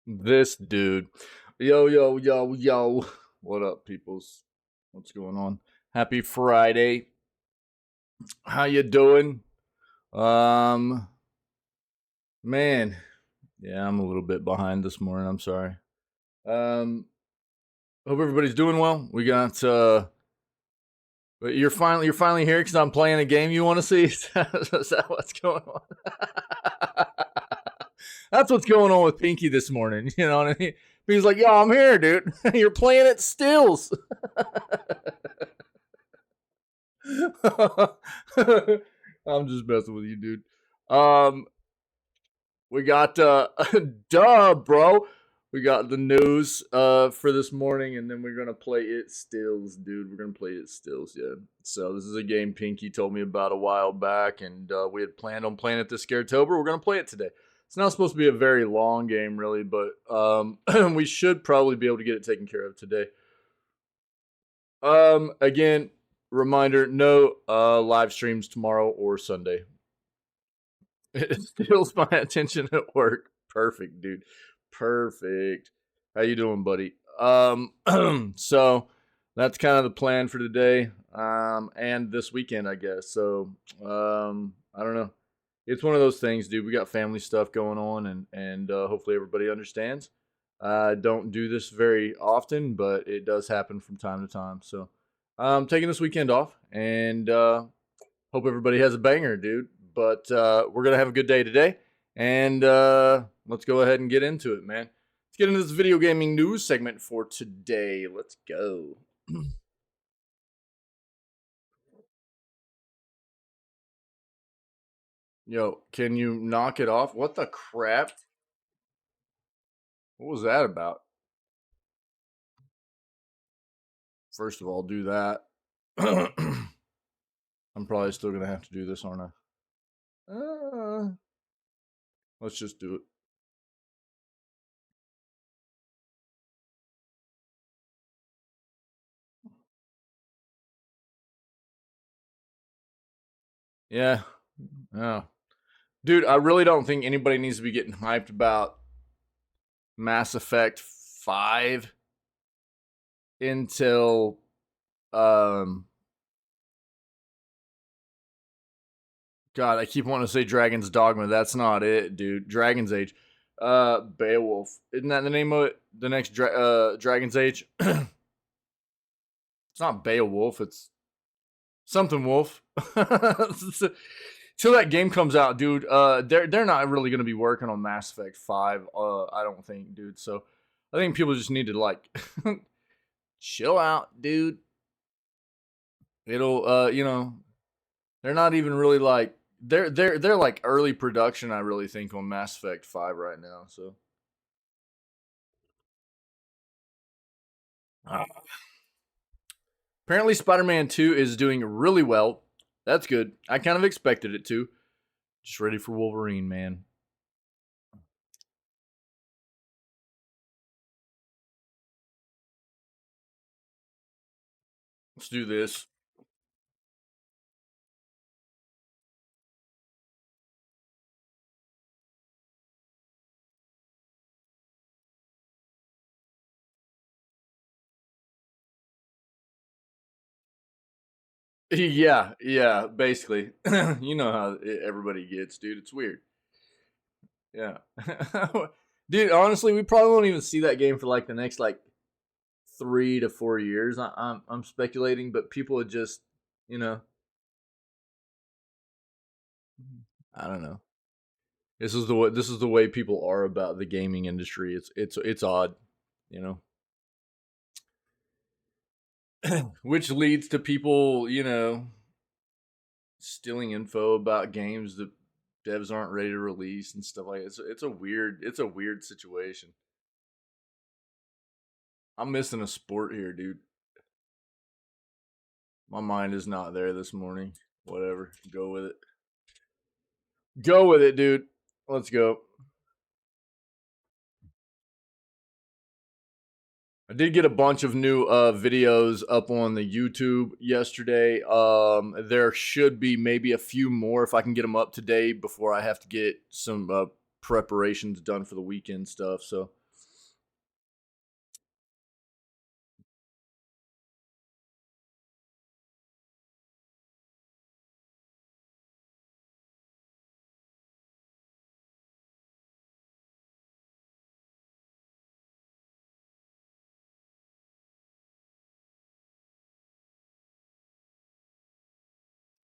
This dude. Yo, yo, yo, yo. What up, peoples? What's going on? Happy Friday. How you doing? Um, man. Yeah, I'm a little bit behind this morning. I'm sorry. Um, hope everybody's doing well. We got but you're finally here because I'm playing a game you want to see. Is that what's going on? That's what's going on with Pinky this morning. You know what I mean? He's like, "Yo, I'm here, dude. You're playing at Stills." I'm just messing with you, dude. Um, we got duh, bro. We got the news for this morning, and then we're gonna play it stills, dude. We're gonna play it stills, yeah. So this is a game Pinky told me about a while back, and we had planned on playing it this Scaretober. We're gonna play it today. It's not supposed to be a very long game, really, but we should probably be able to get it taken care of today. Again, reminder: no live streams tomorrow or Sunday. It steals my attention at work. Perfect, dude. Perfect. How you doing, buddy? So that's kind of the plan for today. And this weekend, I guess. So, I don't know. It's one of those things, dude. We got family stuff going on, and hopefully everybody understands. I don't do this very often, but it does happen from time to time. So, I'm taking this weekend off, and hope everybody has a banger, dude. But we're gonna have a good day today, and let's go ahead and get into it, man. Let's get into this video gaming news segment for today. Let's go. Yo, can you knock it off? What the crap? What was that about? First of all, do that. I'm probably still gonna have to do this, aren't I? Let's just do it. Yeah. Yeah. Dude, I really don't think anybody needs to be getting hyped about Mass Effect 5 until um God, I keep wanting to say Dragon's Dogma. That's not it, dude. Dragon's Age. Beowulf. Isn't that the name of it? The next Dragon's Age? It's not Beowulf, it's something Wolf. Till that game comes out, dude, they're not really gonna be working on Mass Effect 5, I don't think, dude. So I think people just need to like chill out, dude. It'll they're not even really like they're like early production, I really think, on Mass Effect 5 right now. So apparently Spider-Man 2 is doing really well. That's good. I kind of expected it to. Just ready for Wolverine, man. Let's do this. Yeah, basically. You know how everybody gets, dude. It's weird. Yeah. Dude, honestly, we probably won't even see that game for like the next like 3 to 4 years. I'm speculating, but people would just, you know, I don't know. This is the way people are about the gaming industry. It's odd, you know, which leads to people, stealing info about games that devs aren't ready to release and stuff like that. It's a weird situation. I'm missing a sport here, dude. My mind is not there this morning. Whatever. Go with it. Go with it, dude. Let's go. I did get a bunch of new videos up on the YouTube yesterday. There should be maybe a few more if I can get them up today before I have to get some preparations done for the weekend stuff. So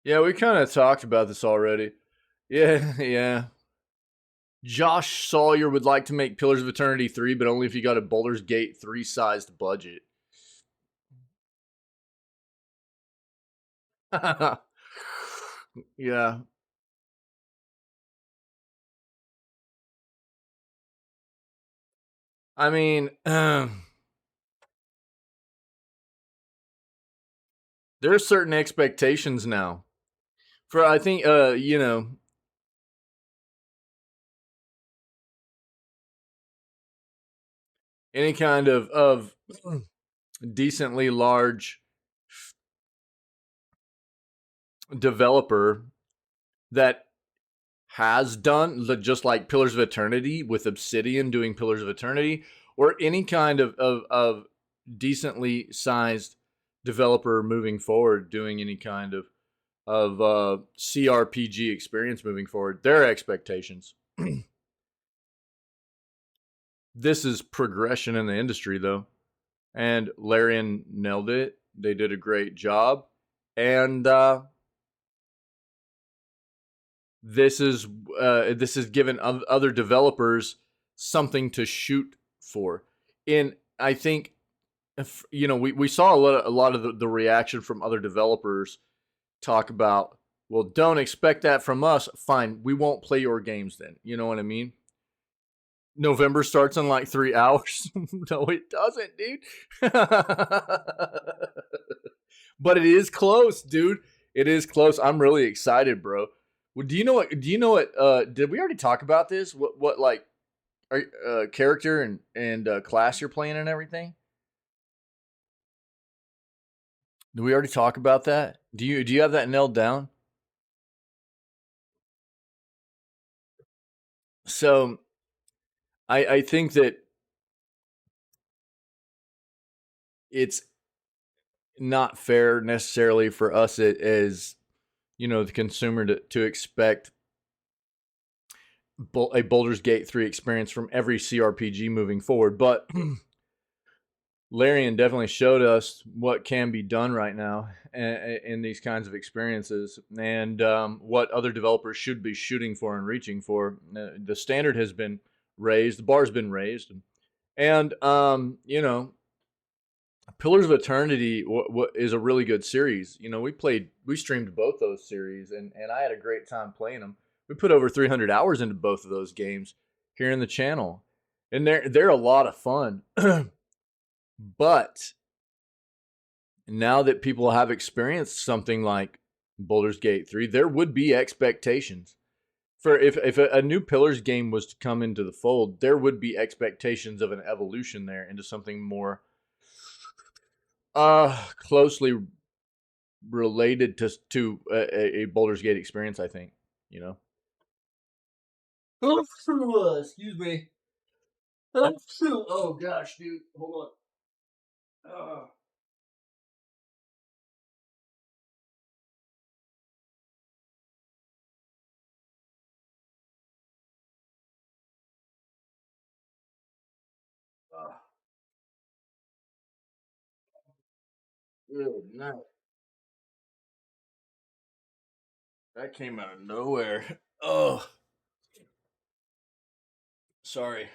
Yeah, we kind of talked about this already. Yeah, yeah. Josh Sawyer would like to make Pillars of Eternity 3, but only if you got a Baldur's Gate 3 sized budget. Yeah. I mean, there are certain expectations now. For I think any kind of decently large developer that has done just like Pillars of Eternity with Obsidian doing Pillars of Eternity, or any kind of decently sized developer moving forward doing any kind of CRPG experience moving forward, their expectations. This is progression in the industry, though, and Larian nailed it. They did a great job, and this is given other developers something to shoot for. And I think if, we saw a lot of the reaction from other developers talk about, well, don't expect that from us. Fine, we won't play your games then. You know what I mean? November starts in like 3 hours. No, it doesn't, dude. But it is close, dude. It is close. I'm really excited, bro. Well, do you know what? Do you know what? Did we already talk about this? What like character and class you're playing and everything? Did we already talk about that? Do you have that nailed down? So I think that it's not fair necessarily for us as the consumer to expect a Baldur's Gate 3 experience from every CRPG moving forward, but Larian definitely showed us what can be done right now in these kinds of experiences, and what other developers should be shooting for and reaching for. The standard has been raised, the bar's been raised, and Pillars of Eternity is a really good series. We streamed both those series, and I had a great time playing them. We put over 300 hours into both of those games here in the channel, and they're a lot of fun. But now that people have experienced something like Baldur's Gate 3, there would be expectations. For if a new Pillars game was to come into the fold, there would be expectations of an evolution there into something more closely related to a Baldur's Gate experience, I think, you know. Excuse me. Oh gosh, dude. Hold on. Uh, Good night. That came out of nowhere. Oh, sorry.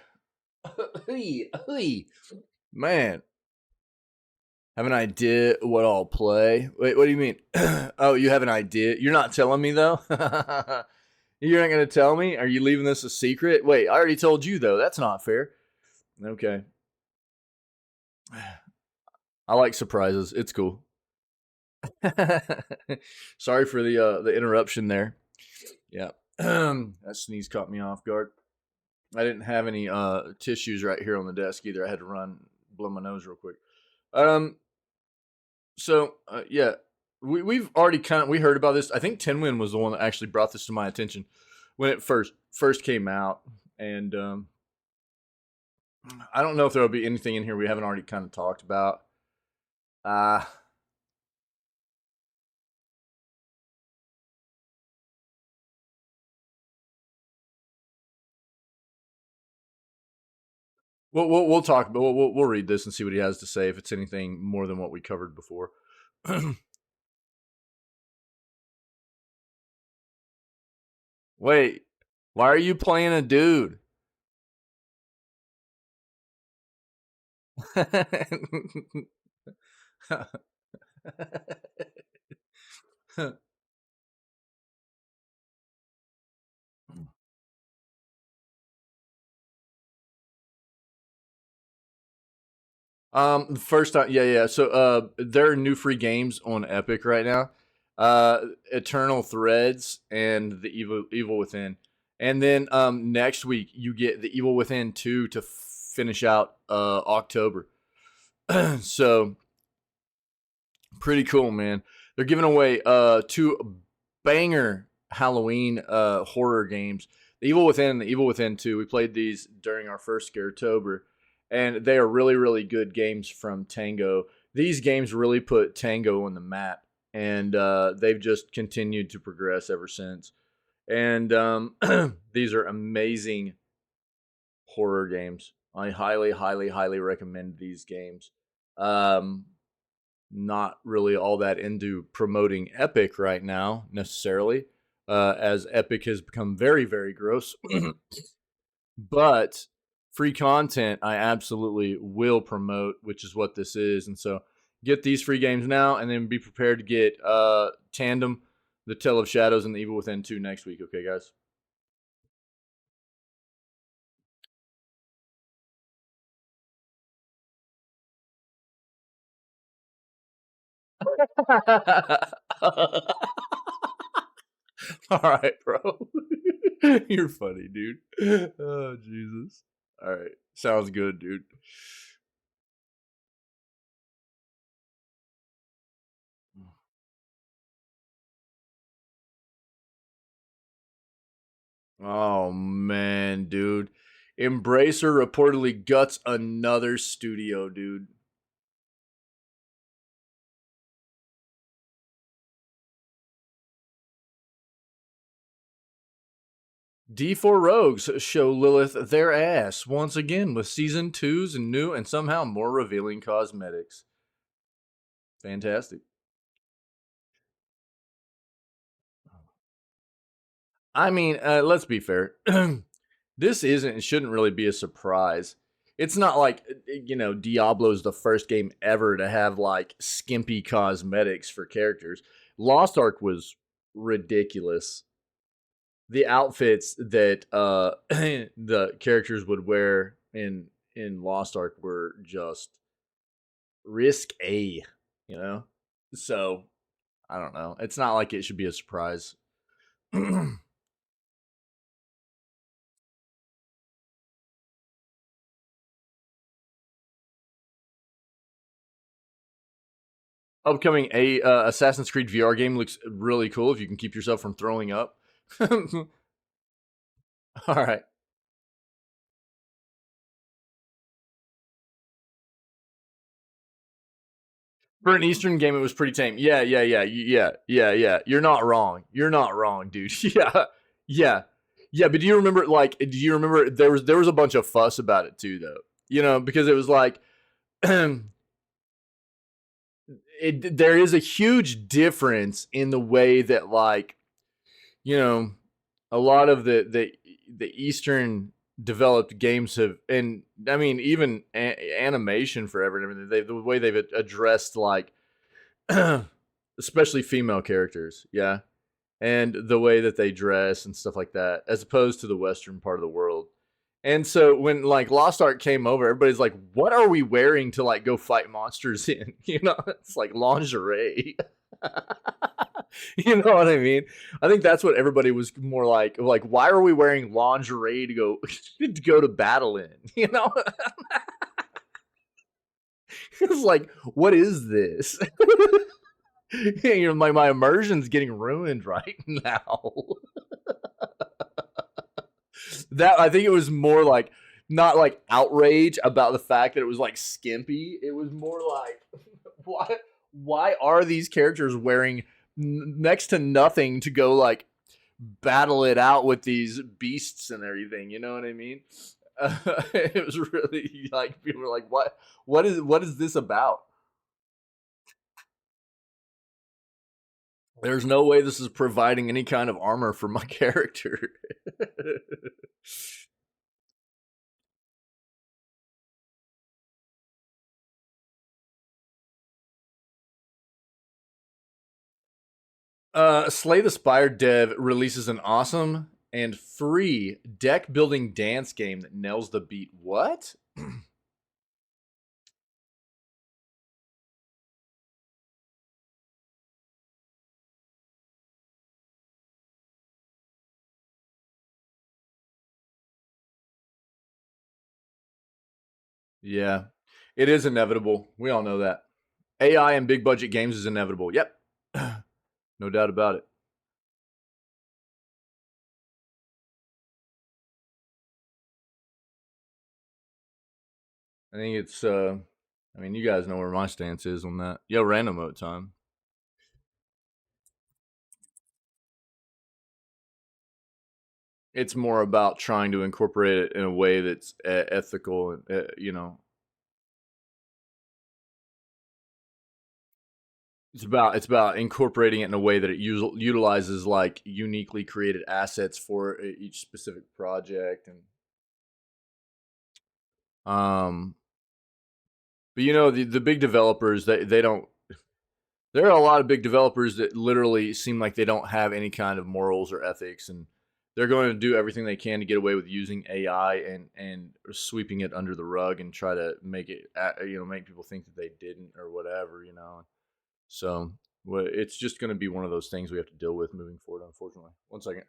Hey, hey. Man, have an idea what I'll play? Wait, what do you mean? Oh, you have an idea? You're not telling me though? You're not going to tell me? Are you leaving this a secret? Wait, I already told you though. That's not fair. Okay. I like surprises. It's cool. Sorry for the interruption there. Yeah. That sneeze caught me off guard. I didn't have any tissues right here on the desk either. I had to run blow my nose real quick. Um yeah, we've already we heard about this. I think Tenwin was the one that actually brought this to my attention when it first came out, and I don't know if there'll be anything in here we haven't already kind of talked about. Uh we'll talk, but we'll read this and see what he has to say if it's anything more than what we covered before. Wait, why are you playing a dude? First time, yeah, yeah. So, there are new free games on Epic right now. Eternal Threads and the Evil Within, and then next week you get the Evil Within 2 to finish out October. So pretty cool, man. They're giving away two banger Halloween horror games. The Evil Within and the Evil Within 2. We played these during our first Scaretober, and they are really, really good games from Tango. These games really put Tango on the map, and they've just continued to progress ever since. And these are amazing horror games. I highly, highly, highly recommend these games. Um, Not really all that into promoting Epic right now necessarily, as Epic has become very, very gross. But free content, I absolutely will promote, which is what this is. And so get these free games now, and then be prepared to get Tandem, The Tale of Shadows, and The Evil Within 2 next week. Okay, guys? All right, bro. You're funny, dude. Oh, Jesus. All right. Sounds good, dude. Oh man, dude. Embracer reportedly guts another studio, dude. D4 Rogues show Lilith their ass once again with season 2's and new and somehow more revealing cosmetics. Fantastic. I mean, let's be fair. This isn't and shouldn't really be a surprise. It's not like Diablo's the first game ever to have like skimpy cosmetics for characters. Lost Ark was ridiculous. The outfits that the characters would wear in Lost Ark were just risque, you know. So I don't know. It's not like it should be a surprise. Upcoming Assassin's Creed VR game looks really cool if you can keep yourself from throwing up. All right. For an Eastern game, it was pretty tame. Yeah, yeah, yeah, yeah. You're not wrong. You're not wrong, dude. Yeah, yeah, yeah. But do you remember? Like, do you remember there was a bunch of fuss about it too, though. Because it was like, there is a huge difference in the way that you know a lot of the Eastern developed games have, and I mean even animation forever and everything. The way they've addressed especially female characters, yeah, and the way that they dress and stuff like that, as opposed to the Western part of the world. And so when like Lost Ark came over, everybody's like, "What are we wearing to like go fight monsters in?" It's like lingerie. You know what I mean? I think that's what everybody was more like, why are we wearing lingerie to go to go to battle in? It's like, what is this? My immersion's getting ruined right now. That I think it was more like not like outrage about the fact that it was like skimpy. It was more like why why are these characters wearing next to nothing to go like battle it out with these beasts and everything? You know what I mean? It was really like people were like, what? What is this about? There's no way this is providing any kind of armor for my character. Slay the Spire dev releases an awesome and free deck building dance game that nails the beat. What? Yeah, it is inevitable. We all know that. AI and big budget games is inevitable. Yep. No doubt about it. I think it's I mean, you guys know where my stance is on that. Yo, random mode time. It's more about trying to incorporate it in a way that's ethical and you know, it's about incorporating it in a way that it utilizes like uniquely created assets for each specific project and um but you know the big developers they don't there are a lot of big developers that literally seem like they don't have any kind of morals or ethics, and they're going to do everything they can to get away with using AI and sweeping it under the rug and try to make it make people think that they didn't or whatever, you know. So it's just going to be one of those things we have to deal with moving forward. Unfortunately, one second.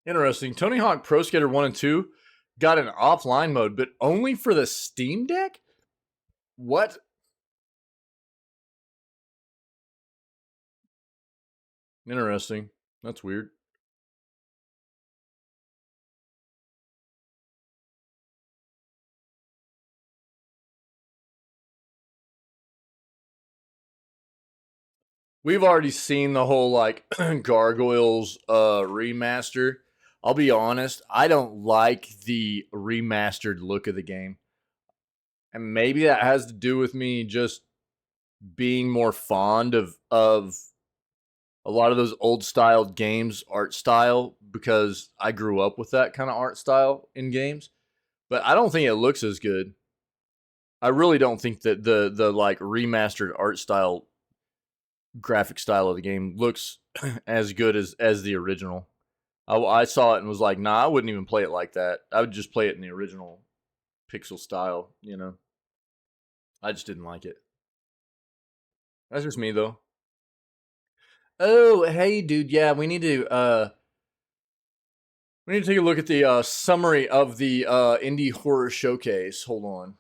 Interesting. Tony Hawk Pro Skater 1 and 2 got an offline mode, but only for the Steam Deck? What? Interesting. That's weird. We've already seen the whole like Gargoyles remaster. I'll be honest, I don't like the remastered look of the game. And maybe that has to do with me just being more fond of a lot of those old styled games art style because I grew up with that kind of art style in games. But I don't think it looks as good. I really don't think that the like remastered art style graphic style of the game looks as good as the original. I saw it and was like, nah, I wouldn't even play it like that. I would just play it in the original pixel style, you know. I just didn't like it. That's just me though. Oh, hey dude, yeah, we need to take a look at the summary of the indie horror showcase. Hold on.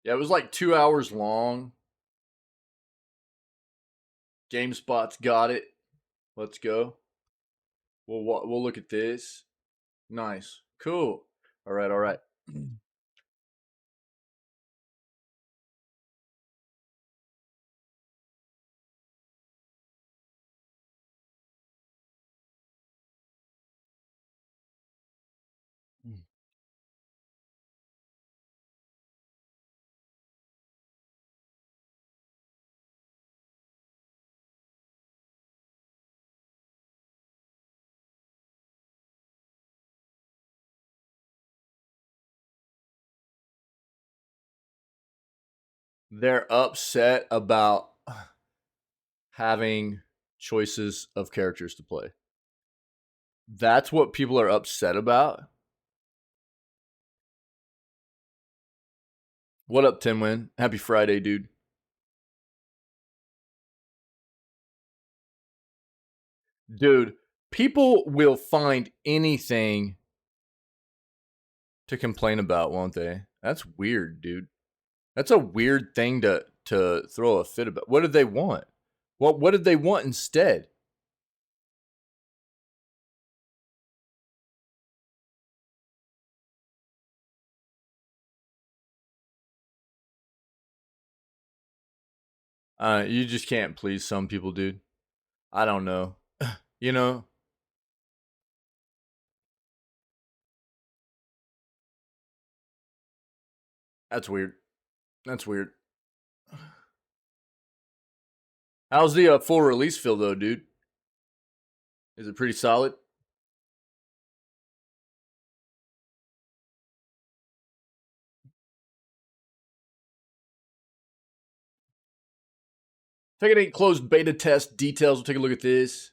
Yeah, it was like 2 hours long. GameSpot's got it. Let's go. We'll look at this. Nice. Cool. All right, all right. They're upset about having choices of characters to play. That's what people are upset about. What up, Tinwin? Happy Friday, dude. Dude, people will find anything to complain about, won't they? That's weird, dude. That's a weird thing to throw a fit about. What did they want? What did they want instead? You just can't please some people, dude. I don't know. You know, that's weird. That's weird. How's the full release feel though, dude? Is it pretty solid? Take it ain't closed beta test details. We'll take a look at this.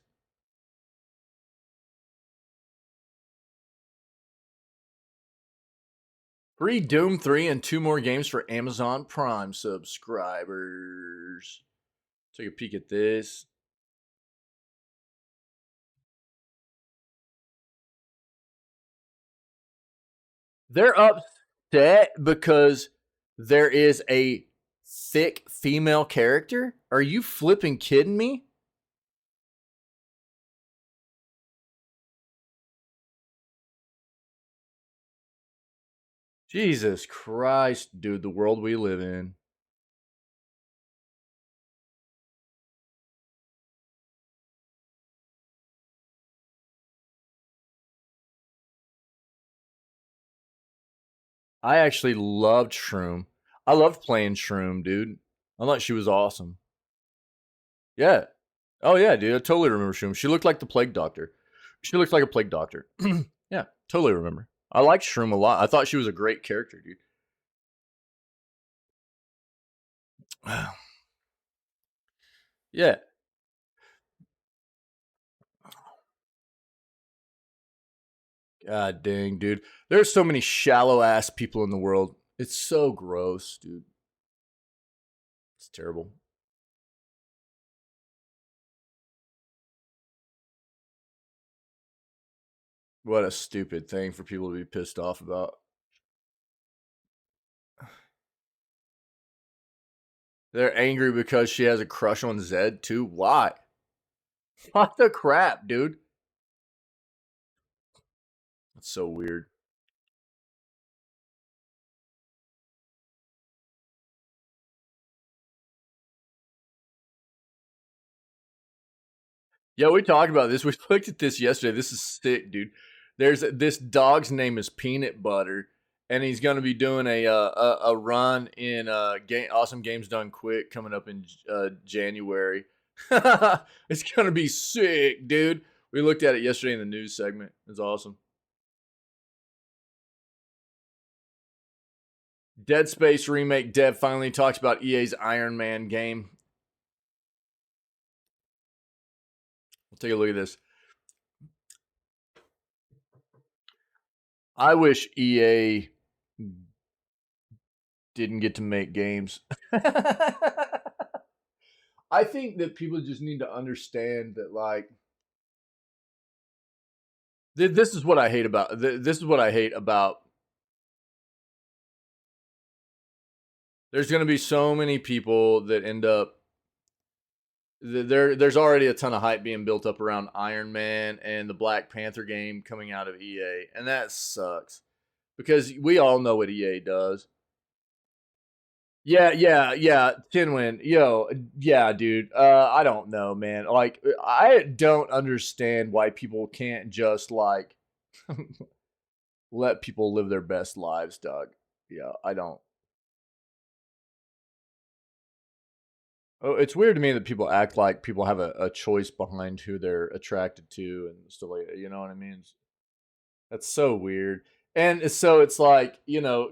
Free Doom 3 and 2 more games for Amazon Prime subscribers. Take a peek at this. They're upset because there is a thick female character? Are you flipping kidding me? Jesus Christ, dude, the world we live in. I actually loved Shroom. I loved playing Shroom, dude. I thought she was awesome. Yeah. Oh yeah, dude. I totally remember Shroom. She looked like the Plague Doctor. She looked like a Plague Doctor. Yeah, totally remember. I liked Shroom a lot. I thought she was a great character, dude. Yeah. God dang, dude. There's so many shallow ass people in the world. It's so gross, dude. It's terrible. What a stupid thing for people to be pissed off about. They're angry because she has a crush on Zed too. Why? What the crap, dude? That's so weird. Yeah, we talked about this. We looked at this yesterday. This is sick, dude. There's this dog's name is Peanut Butter, and he's gonna be doing a run in Awesome Games Done Quick coming up in January. It's gonna be sick, dude. We looked at it yesterday in the news segment. It's awesome. Dead Space remake dev finally talks about EA's Iron Man game. We'll take a look at this. I wish EA didn't get to make games. I think that people just need to understand that, like, this is what I hate about. This is what I hate about. There's going to be so many people that end up. There's already a ton of hype being built up around Iron Man and the Black Panther game coming out of EA, and that sucks because we all know what EA does. Yeah. Tinwin, yo, yeah, dude. I don't know, man. Like, I don't understand why people can't just like let people live their best lives, Doug. Yeah, I don't. Oh, it's weird to me that people act like people have a choice behind who they're attracted to and stuff like that. You know what I mean? That's so weird. And so it's like,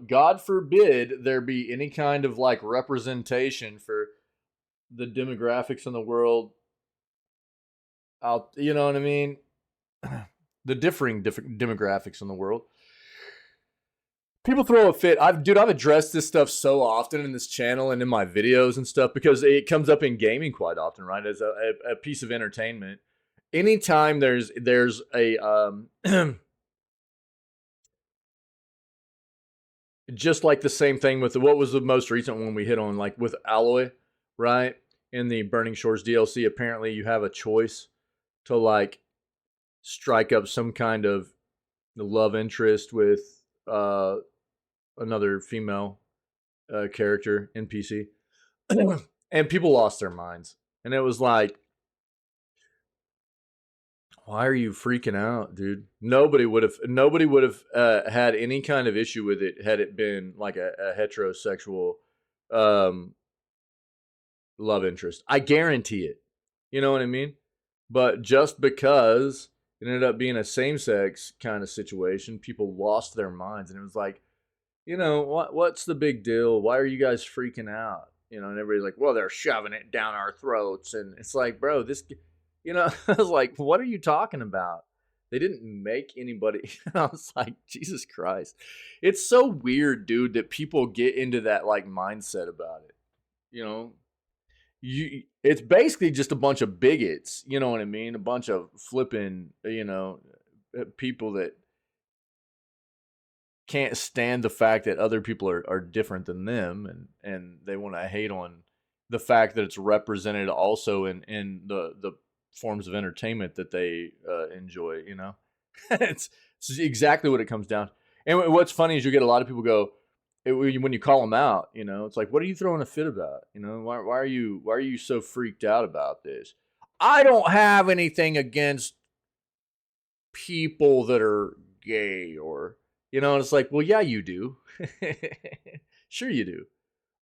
God forbid there be any kind of like representation for the demographics in the world out, you know what I mean? The different demographics in the world. People throw a fit. I've addressed this stuff so often in this channel and in my videos and stuff because it comes up in gaming quite often, right? As a piece of entertainment. Anytime there's a just like the same thing with what was the most recent one we hit on, like with Alloy, right? In the Burning Shores DLC, apparently you have a choice to like strike up some kind of love interest with another female character NPC, and people lost their minds, and it was like, why are you freaking out, dude? Nobody would have had any kind of issue with it had it been like a heterosexual um, love interest. I guarantee it. You know what I mean? But just because it ended up being a same sex kind of situation, people lost their minds, and it was like, what's the big deal? Why are you guys freaking out? And everybody's like, well, they're shoving it down our throats, and it's like, bro, this, I was like, what are you talking about? They didn't make anybody. I was like, Jesus Christ, it's so weird, dude, that people get into that like mindset about it. It's basically just a bunch of bigots. You know what I mean? A bunch of flipping, people that can't stand the fact that other people are different than them, and they want to hate on the fact that it's represented also in the forms of entertainment that they enjoy. It's exactly what it comes down. And what's funny is you get a lot of people go, when you call them out, it's like, what are you throwing a fit about? Why are you so freaked out about this? I don't have anything against people that are gay or, it's like, well, yeah, you do. Sure you do.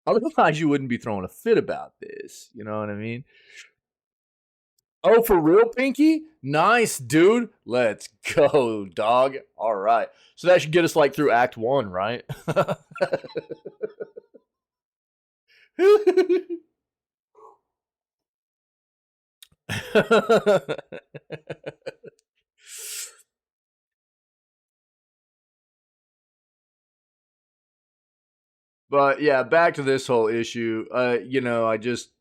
Otherwise, you wouldn't be throwing a fit about this. You know what I mean? Oh, for real, Pinky? Nice, dude. Let's go, dog. All right. So that should get us like through Act 1, right? But yeah, back to this whole issue. I just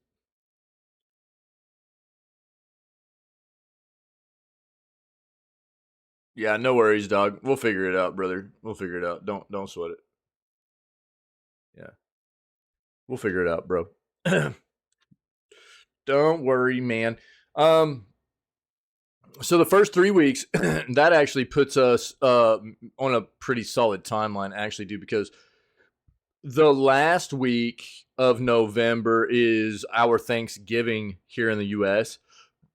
yeah, no worries, dog. We'll figure it out, brother. We'll figure it out. Don't sweat it. Yeah. We'll figure it out, bro. Don't worry, man. So the first 3 weeks, that actually puts us on a pretty solid timeline, actually, dude, because the last week of November is our Thanksgiving here in the U.S.,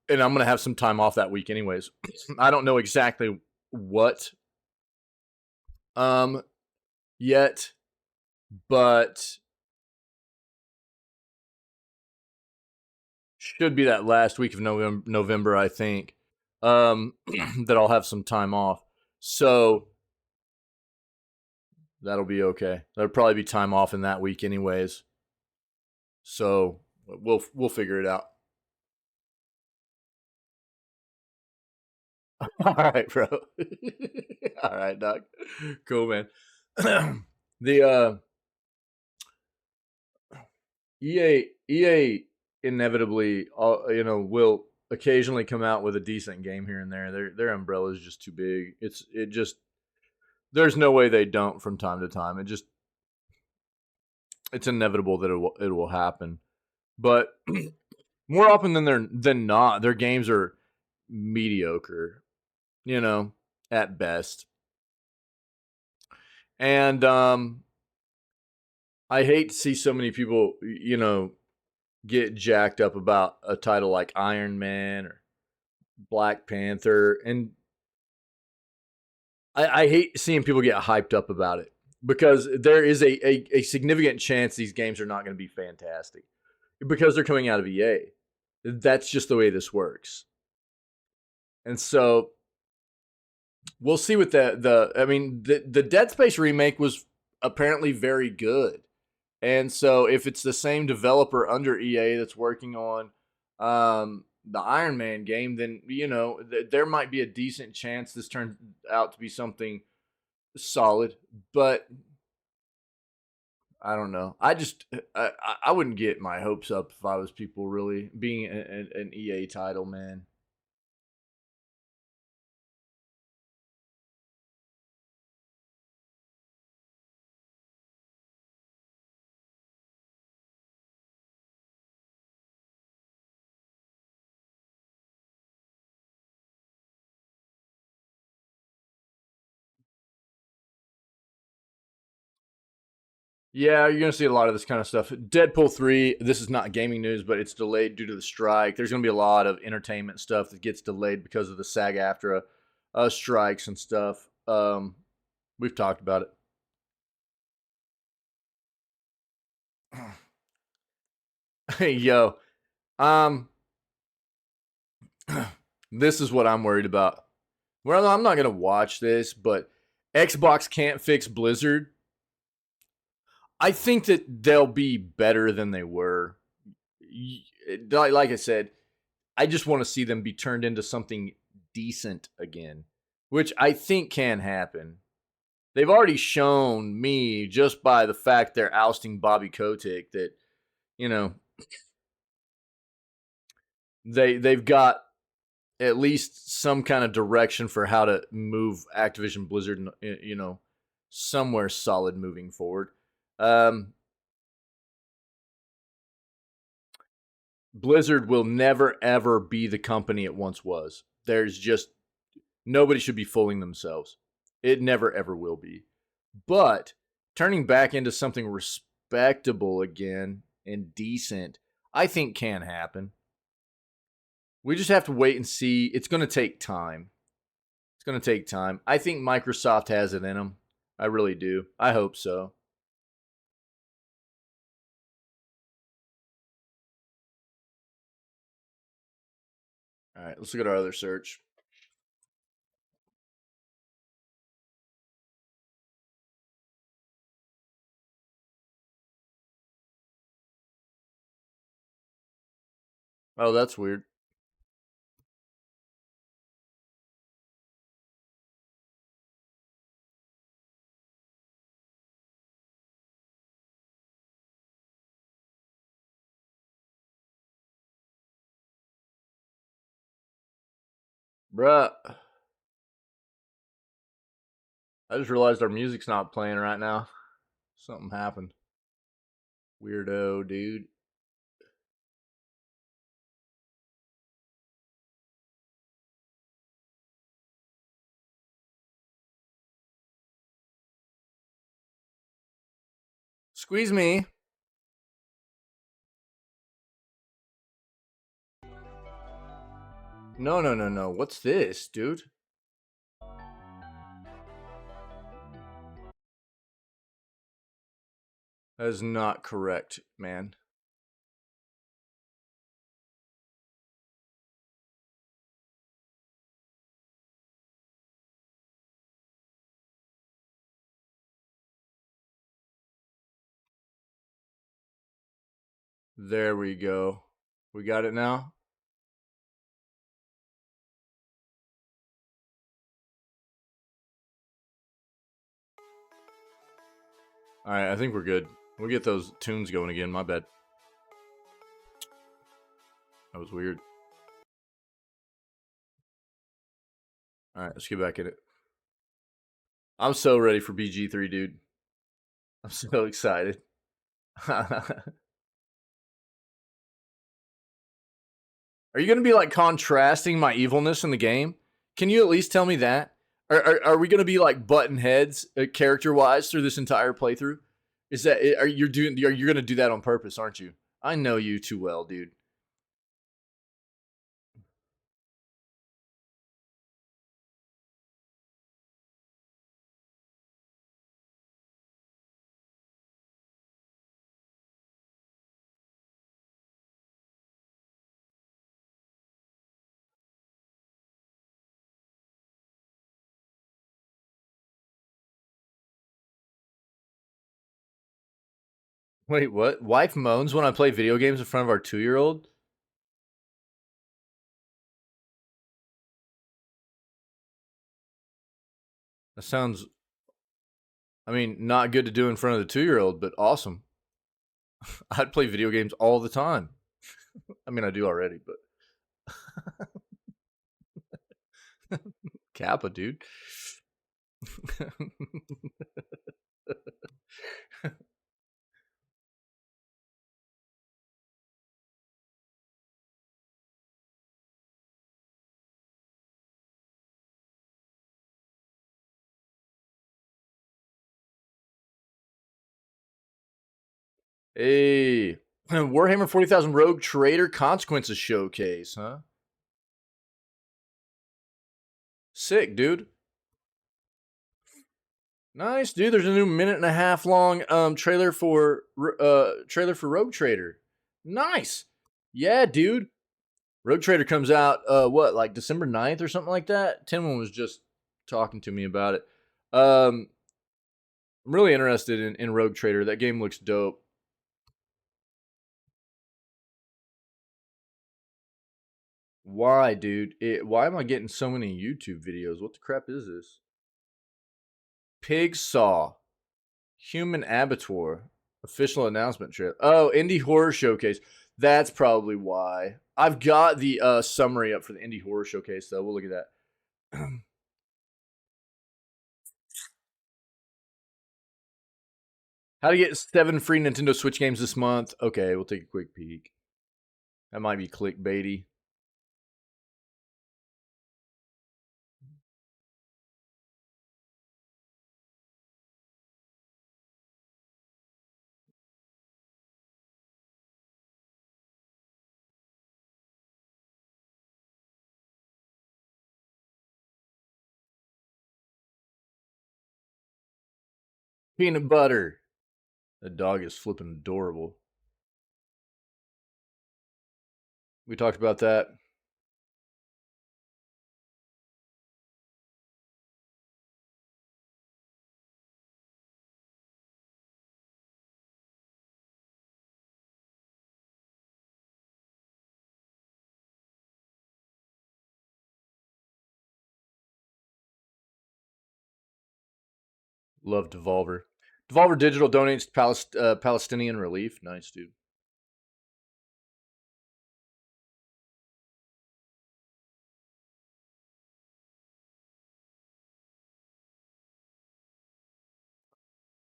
and I'm going to have some time off that week anyways. I don't know exactly what yet, but should be that last week of November, I think, that I'll have some time off. So that'll be okay. There'll probably be time off in that week anyways. So we'll figure it out. All right, bro. All right, Doc. Cool, man. The EA inevitably, will occasionally come out with a decent game here and there. Their umbrella is just too big. There's no way they don't from time to time. It's inevitable that it will happen. But more often than not, their games are mediocre, at best. And I hate to see so many people, get jacked up about a title like Iron Man or Black Panther, and I hate seeing people get hyped up about it because there is a significant chance these games are not going to be fantastic because they're coming out of EA. That's just the way this works. And so we'll see what the Dead Space remake was apparently very good. And so if it's the same developer under EA that's working on the Iron Man game, then there might be a decent chance this turns out to be something solid. But I don't know. I wouldn't get my hopes up if I was people really being an EA title, man. Yeah, you're gonna see a lot of this kind of stuff. Deadpool 3, this is not gaming news, but it's delayed due to the strike. There's gonna be a lot of entertainment stuff that gets delayed because of the SAG-AFTRA strikes and stuff. We've talked about it. Hey, yo, um, this is what I'm worried about. Well, I'm not gonna watch this, but Xbox can't fix Blizzard. I think that they'll be better than they were. Like I said, I just want to see them be turned into something decent again, which I think can happen. They've already shown me just by the fact they're ousting Bobby Kotick that you know they've got at least some kind of direction for how to move Activision Blizzard, somewhere solid moving forward. Um, Blizzard will never ever be the company it once was. There's just nobody should be fooling themselves. It never ever will be. But turning back into something respectable again and decent, I think can happen. We just have to wait and see. It's going to take time. It's going to take time. I think Microsoft has it in them. I really do. I hope so. All right, let's look at our other search. Oh, that's weird. Bruh, I just realized our music's not playing right now. Something happened. Weirdo, dude. Squeeze me. No, no, no, no. What's this, dude? That is not correct, man. There we go. We got it now? Alright, I think we're good. We'll get those tunes going again. My bad. That was weird. Alright, let's get back in it. I'm so ready for BG3, dude. I'm so excited. Are you going to be like contrasting my evilness in the game? Can you at least tell me that? Are we going to be like button heads character wise through this entire playthrough? Is that are you going to do that on purpose, aren't you? I know you too well, dude. Wait, what? Wife moans when I play video games in front of our 2-year-old? That sounds, I mean, not good to do in front of the 2-year-old, but awesome. I'd play video games all the time. I mean, I do already, but Kappa, dude. Hey, Warhammer 40,000 Rogue Trader Consequences Showcase, huh? Sick, dude. Nice, dude. There's a new 1.5 minute long trailer for Rogue Trader. Nice. Yeah, dude. Rogue Trader comes out what, like December 9th or something like that? Timon was just talking to me about it. I'm really interested in Rogue Trader. That game looks dope. Why, dude? Why am I getting so many YouTube videos? What the crap is this? Pig Saw. Human Abattoir. Official announcement trip. Oh, Indie Horror Showcase. That's probably why. I've got the summary up for the Indie Horror Showcase, though. We'll look at that. How to get 7 free Nintendo Switch games this month. Okay, we'll take a quick peek. That might be clickbaity. Peanut butter. The dog is flipping adorable. We talked about that. Love Devolver. Devolver Digital donates to Palestinian relief. Nice, dude.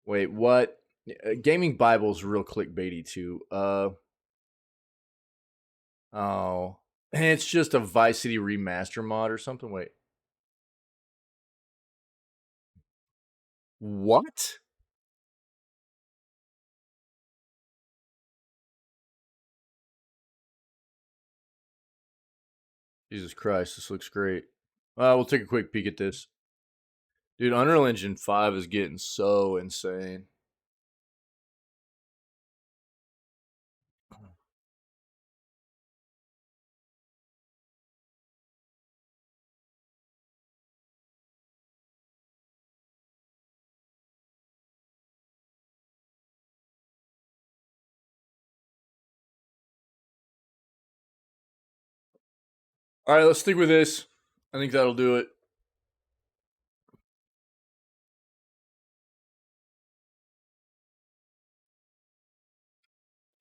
Wait, what? Gaming Bible's real clickbaity too. Oh, it's just a Vice City remaster mod or something. Wait, what? Jesus Christ, this looks great. We'll take a quick peek at this. Dude, Unreal Engine 5 is getting so insane. All right, let's stick with this. I think that'll do it.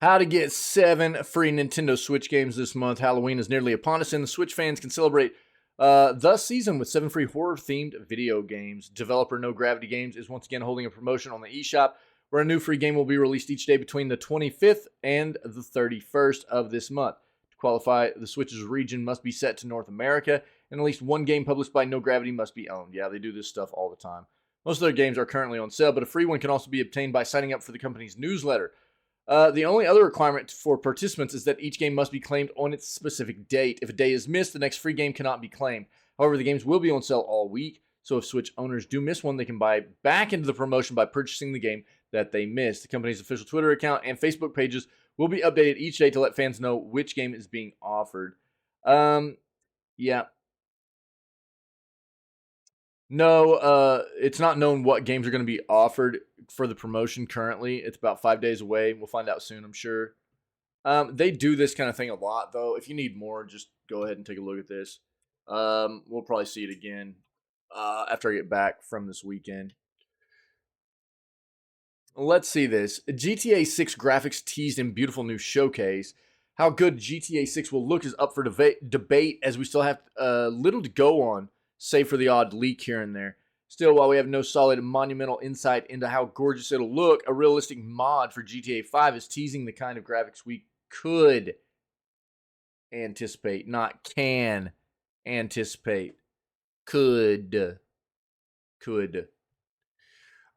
How to get 7 free Nintendo Switch games this month. Halloween is nearly upon us, and the Switch fans can celebrate the season with 7 free horror-themed video games. Developer No Gravity Games is once again holding a promotion on the eShop where a new free game will be released each day between the 25th and the 31st of this month. To qualify, the Switch's region must be set to North America, and at least one game published by No Gravity must be owned. Yeah, they do this stuff all the time. Most of their games are currently on sale, but a free one can also be obtained by signing up for the company's newsletter. The only other requirement for participants is that each game must be claimed on its specific date. If a day is missed, the next free game cannot be claimed. However, the games will be on sale all week, so if Switch owners do miss one, they can buy back into the promotion by purchasing the game that they missed. The company's official Twitter account and Facebook pages will be updated each day to let fans know which game is being offered. Yeah. No, it's not known what games are going to be offered for the promotion currently. It's about 5 days away. We'll find out soon, I'm sure. They do this kind of thing a lot, though. If you need more, just go ahead and take a look at this. We'll probably see it again. after I get back from this weekend. Let's see this. GTA 6 graphics teased in beautiful new showcase. How good GTA 6 will look is up for debate as we still have little to go on, save for the odd leak here and there. Still, while we have no solid monumental insight into how gorgeous it'll look, a realistic mod for GTA 5 is teasing the kind of graphics we could anticipate, not can anticipate. Could.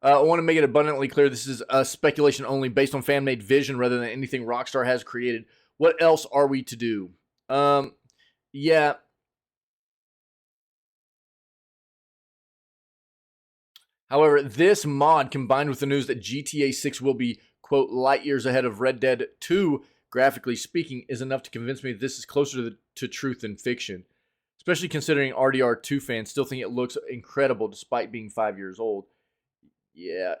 I want to make it abundantly clear this is speculation only based on fan-made vision rather than anything Rockstar has created. What else are we to do? Yeah. However, this mod combined with the news that GTA 6 will be, quote, light years ahead of Red Dead 2, graphically speaking, is enough to convince me that this is closer to truth than fiction. Especially considering RDR2 fans still think it looks incredible despite being 5 years old. Yeah.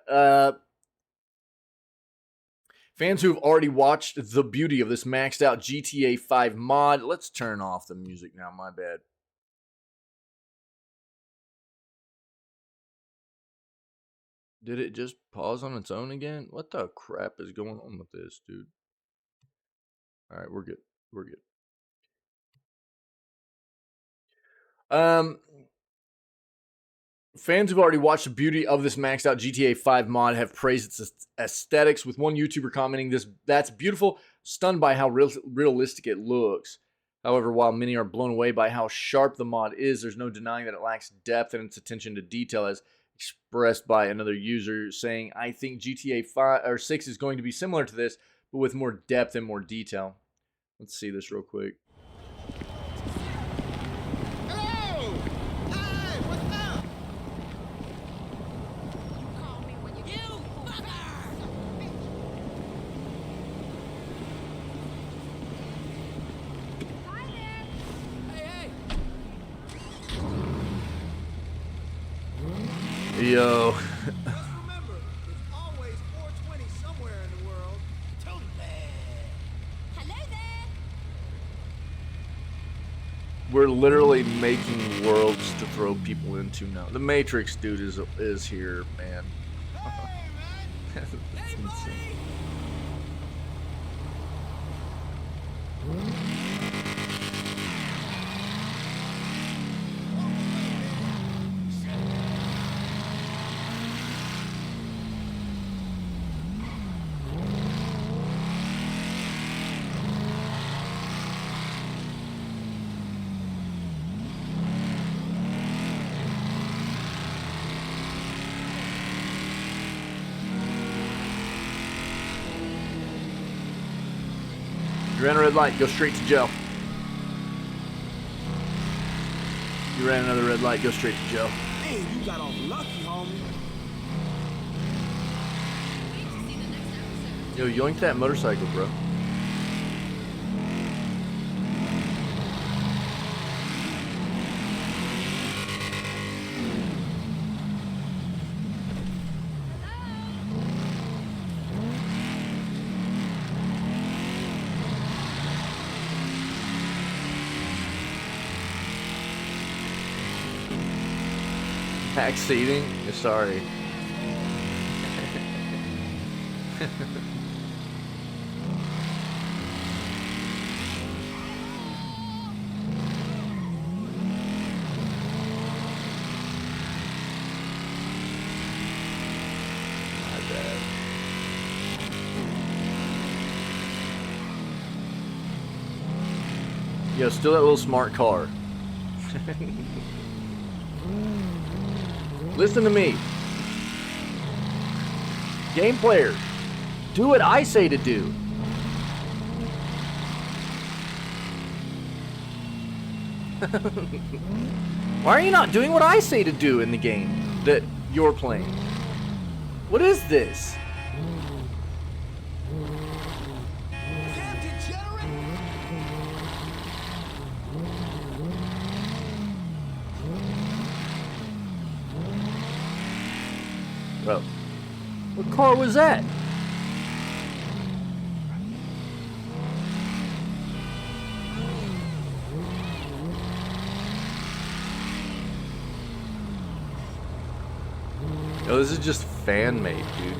Fans who have already watched the beauty of this maxed out GTA 5 mod. Let's turn off the music now, my bad. Did it just pause on its own again? What the crap is going on with this, dude? All right, we're good. We're good. Fans who've already watched the beauty of this maxed out GTA 5 mod have praised its aesthetics, with one YouTuber commenting, "That's beautiful, stunned by how realistic it looks." However, while many are blown away by how sharp the mod is, there's no denying that it lacks depth in its attention to detail, as expressed by another user saying, "I think GTA 5 or 6 is going to be similar to this, but with more depth and more detail." Let's see this real quick. Yo. Just remember, there's always 420 somewhere in the world. Totally. Hello there. We're literally making worlds to throw people into now. The Matrix dude is here, man. Hey, man. That's Hey, insane. You ran a red light, go straight to jail. You ran another red light, go straight to jail. Man, you got off lucky, homie. Yo, yoink that motorcycle, bro. Pack seating? Sorry. My bad. Yo, still that little smart car. Listen to me. Game players, do what I say to do. Why are you not doing what I say to do in the game that you're playing? What is this? Damn degenerate. Bro, what car was that? Oh, this is just fan made, dude.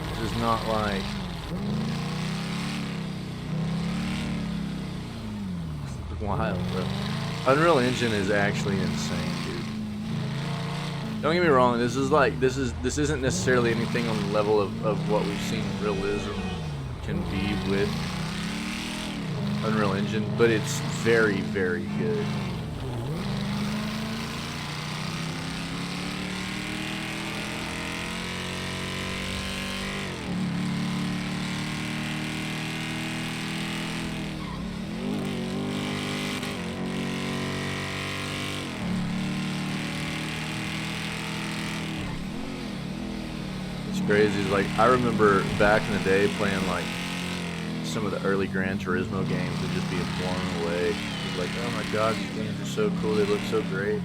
This is not like. Wild, bro. Unreal Engine is actually insane, dude. Don't get me wrong. This isn't necessarily anything on the level of what we've seen realism can be with Unreal Engine, but it's very, very good. Crazy. Like, I remember back in the day playing like some of the early Gran Turismo games and just being blown away. It was like, oh my god, these games are so cool, they look so great.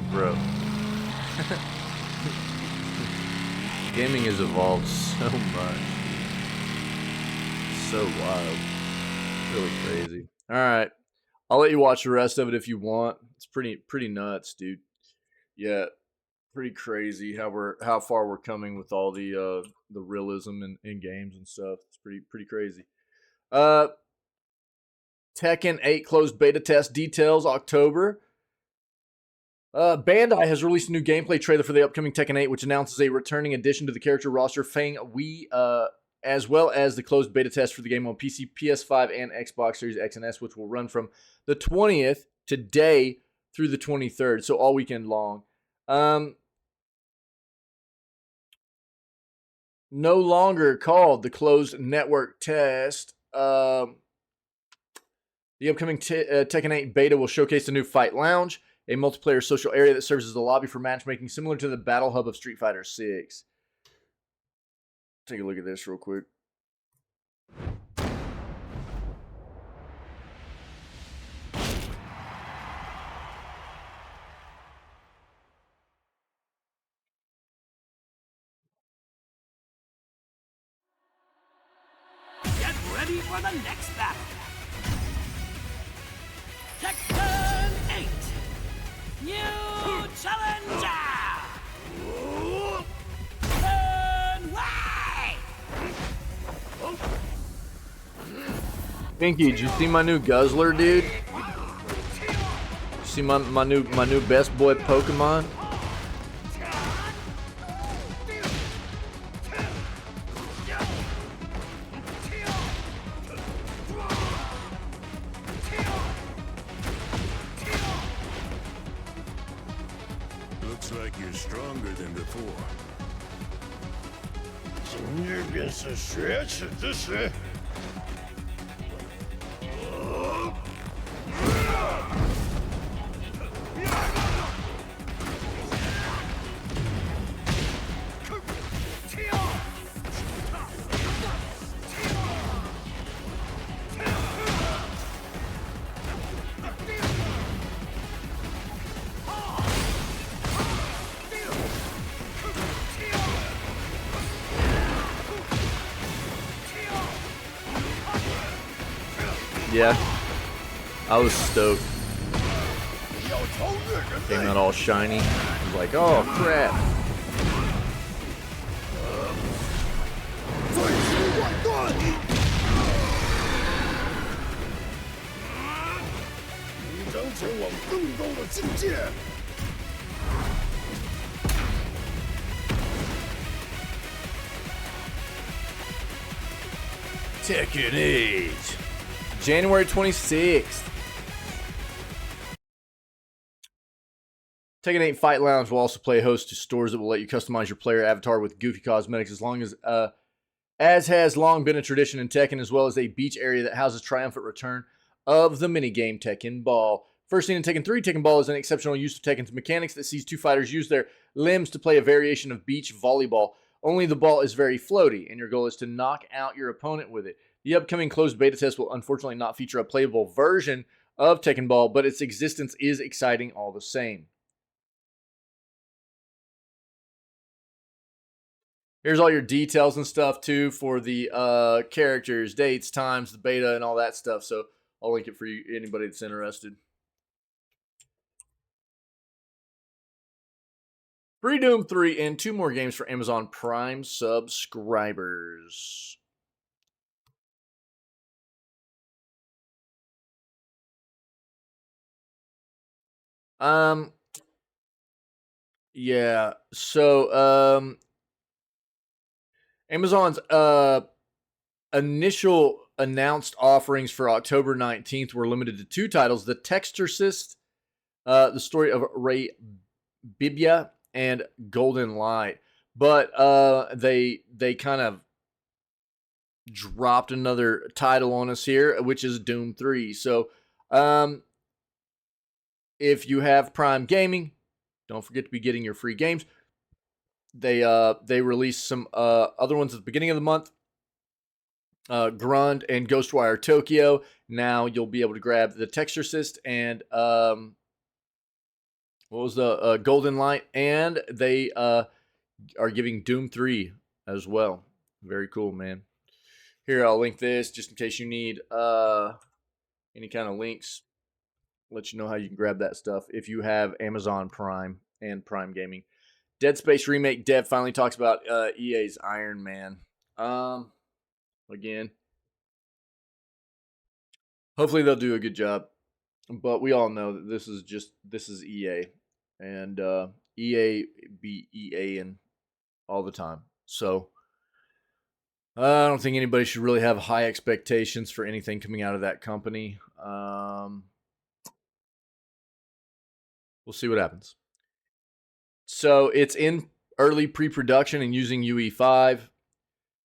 Bro. Gaming has evolved so much. It's so wild. It's really crazy. Alright. I'll let you watch the rest of it if you want. It's pretty nuts, dude. Yeah. Pretty crazy how far we're coming with all the realism in games and stuff. It's pretty crazy. Tekken 8 closed beta test details October. Bandai has released a new gameplay trailer for the upcoming Tekken 8, which announces a returning addition to the character roster, Fang Wei, as well as the closed beta test for the game on PC, PS5, and Xbox Series X and S, which will run from the 20th today through the 23rd, so all weekend long. No longer called the closed network test. The upcoming Tekken 8 beta will showcase the new Fight Lounge, a multiplayer social area that serves as a lobby for matchmaking, similar to the Battle Hub of Street Fighter 6. Take a look at this real quick. Ready for the next battle. Tekken 8. New challenger. Pinky, did you see my new Guzzler, dude? You see my new best boy Pokemon? Looks like you're stronger than before. 今日便是雪耻之时。 Yeah, I was stoked. Came out all shiny. I was like, oh crap. Tekken 8. January 26th. Tekken 8 Fight Lounge will also play host to stores that will let you customize your player avatar with goofy cosmetics as has long been a tradition in Tekken, as well as a beach area that houses triumphant return of the minigame Tekken Ball. First seen in Tekken 3, Tekken Ball is an exceptional use of Tekken's mechanics that sees two fighters use their limbs to play a variation of beach volleyball. Only the ball is very floaty, and your goal is to knock out your opponent with it. The upcoming closed beta test will unfortunately not feature a playable version of Tekken Ball, but its existence is exciting all the same. Here's all your details and stuff, too, for the characters, dates, times, the beta, and all that stuff. So I'll link it for you, anybody that's interested. Free Doom 3 and 2 more games for Amazon Prime subscribers. Yeah. So, Amazon's initial announced offerings for October 19th were limited to 2 titles: The Texturcist, the story of Ray Bibia, and Golden Light. But they kind of dropped another title on us here, which is Doom 3. So, if you have Prime Gaming, don't forget to be getting your free games. They released some other ones at the beginning of the month. Grund and Ghostwire Tokyo. Now you'll be able to grab the Texturcist and what was the Golden Light, and they are giving Doom 3 as well. Very cool, man. Here, I'll link this just in case you need any kind of links. Let you know how you can grab that stuff if you have Amazon Prime and Prime Gaming. Dead Space Remake dev finally talks about EA's Iron Man. Again, hopefully they'll do a good job. But we all know that this is EA, and EA be EA-ing all the time. So I don't think anybody should really have high expectations for anything coming out of that company. We'll see what happens. So it's in early pre-production and using UE5.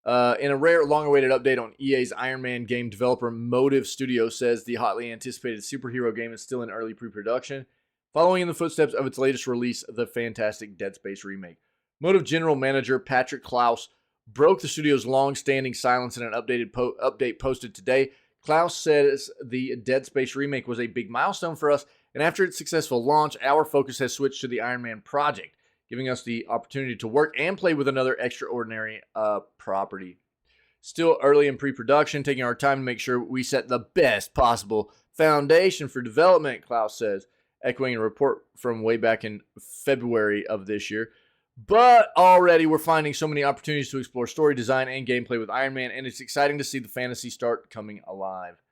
In a rare, long-awaited update on EA's Iron Man game, developer Motive Studio says the hotly anticipated superhero game is still in early pre-production, following in the footsteps of its latest release, the fantastic Dead Space remake. Motive General Manager Patrick Klaus broke the studio's long-standing silence in an update posted today. Klaus says the Dead Space remake was a big milestone for us, and after its successful launch, our focus has switched to the Iron Man project, giving us the opportunity to work and play with another extraordinary property. Still early in pre-production, taking our time to make sure we set the best possible foundation for development, Klaus says, echoing a report from way back in February of this year. But already we're finding so many opportunities to explore story design and gameplay with Iron Man, and it's exciting to see the fantasy start coming alive.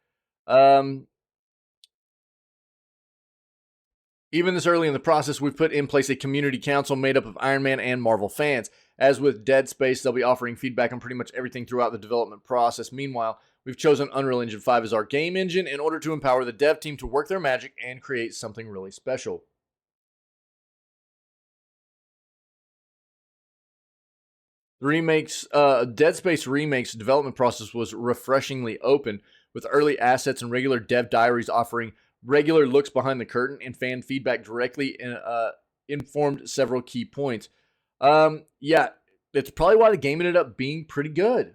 Even this early in the process, we've put in place a community council made up of Iron Man and Marvel fans. As with Dead Space, they'll be offering feedback on pretty much everything throughout the development process. Meanwhile, we've chosen Unreal Engine 5 as our game engine in order to empower the dev team to work their magic and create something really special. Dead Space Remake's development process was refreshingly open, with early assets and regular dev diaries offering regular looks behind the curtain, and fan feedback directly informed several key points. Yeah, it's probably why the game ended up being pretty good.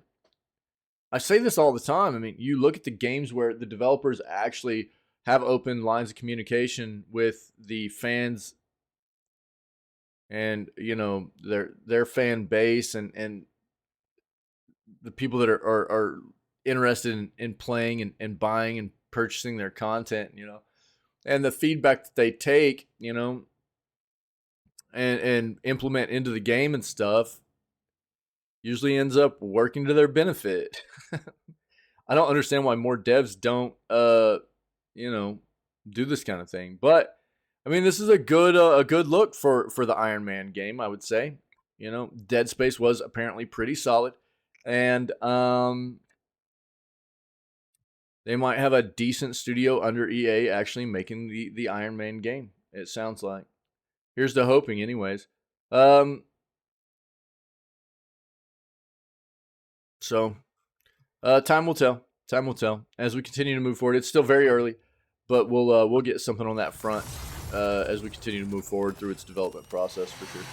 I say this all the time. I mean, you look at the games where the developers actually have open lines of communication with the fans and, you know, their fan base and the people that are interested in playing and buying and purchasing their content, you know, and the feedback that they take, you know, and implement into the game and stuff usually ends up working to their benefit. I don't understand why more devs don't, you know, do this kind of thing. But I mean, this is a good look for the Iron Man game, I would say. You know, Dead Space was apparently pretty solid, and they might have a decent studio under EA actually making the Iron Man game, it sounds like. Here's the hoping, anyways. So, time will tell. Time will tell. As we continue to move forward, it's still very early, but we'll get something on that front as we continue to move forward through its development process for sure.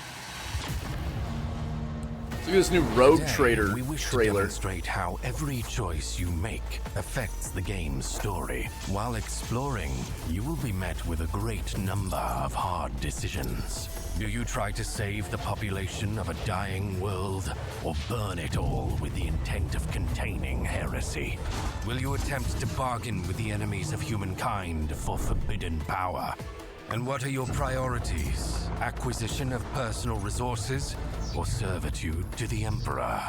Look at this new Rogue Trader we wish trailer. To demonstrate how every choice you make affects the game's story. While exploring, you will be met with a great number of hard decisions. Do you try to save the population of a dying world, or burn it all with the intent of containing heresy? Will you attempt to bargain with the enemies of humankind for forbidden power? And what are your priorities? Acquisition of personal resources or servitude to the Emperor?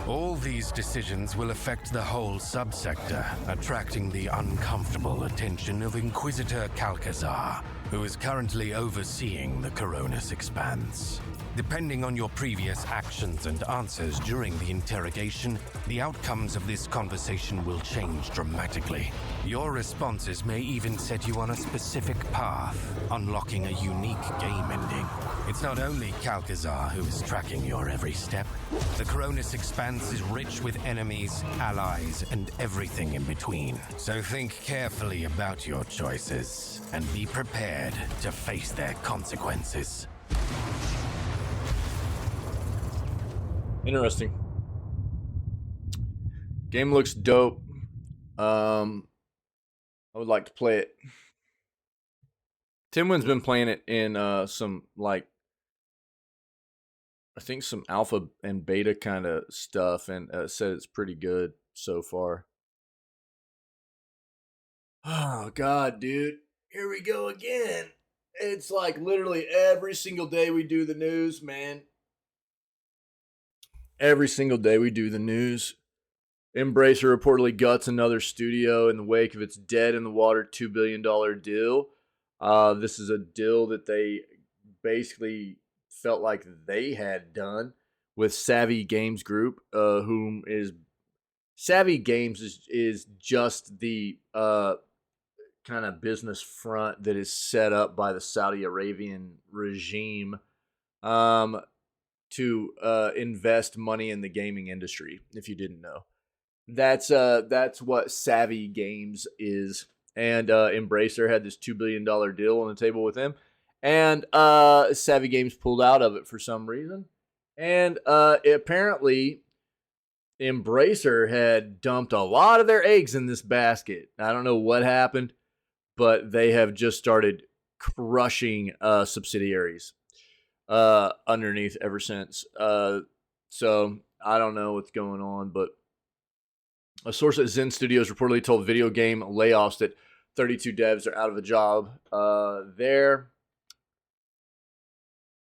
All these decisions will affect the whole subsector, attracting the uncomfortable attention of Inquisitor Calcazar, who is currently overseeing the Coronis Expanse. Depending on your previous actions and answers during the interrogation, the outcomes of this conversation will change dramatically. Your responses may even set you on a specific path, unlocking a unique game ending. It's not only Calcazar who is tracking your every step. The Coronis Expanse is rich with enemies, allies, and everything in between. So think carefully about your choices, and be prepared to face their consequences. Interesting. Game looks dope. I would like to play it. Timwin's been playing it in some, like, I think some alpha and beta kind of stuff, and said it's pretty good so far. Oh god, dude, here we go again. It's like literally every single day we do the news, man. Every single day we do the news. Embracer reportedly guts another studio in the wake of its dead in the water $2 billion deal. This is a deal that they basically felt like they had done with Savvy Games Group, whom is Savvy Games is just the kind of business front that is set up by the Saudi Arabian regime to invest money in the gaming industry, if you didn't know. That's what Savvy Games is. And Embracer had this $2 billion deal on the table with them. And Savvy Games pulled out of it for some reason. And apparently Embracer had dumped a lot of their eggs in this basket. I don't know what happened, but they have just started crushing subsidiaries underneath ever since. So I don't know what's going on, but a source at Zen Studios reportedly told video game layoffs that 32 devs are out of a job there.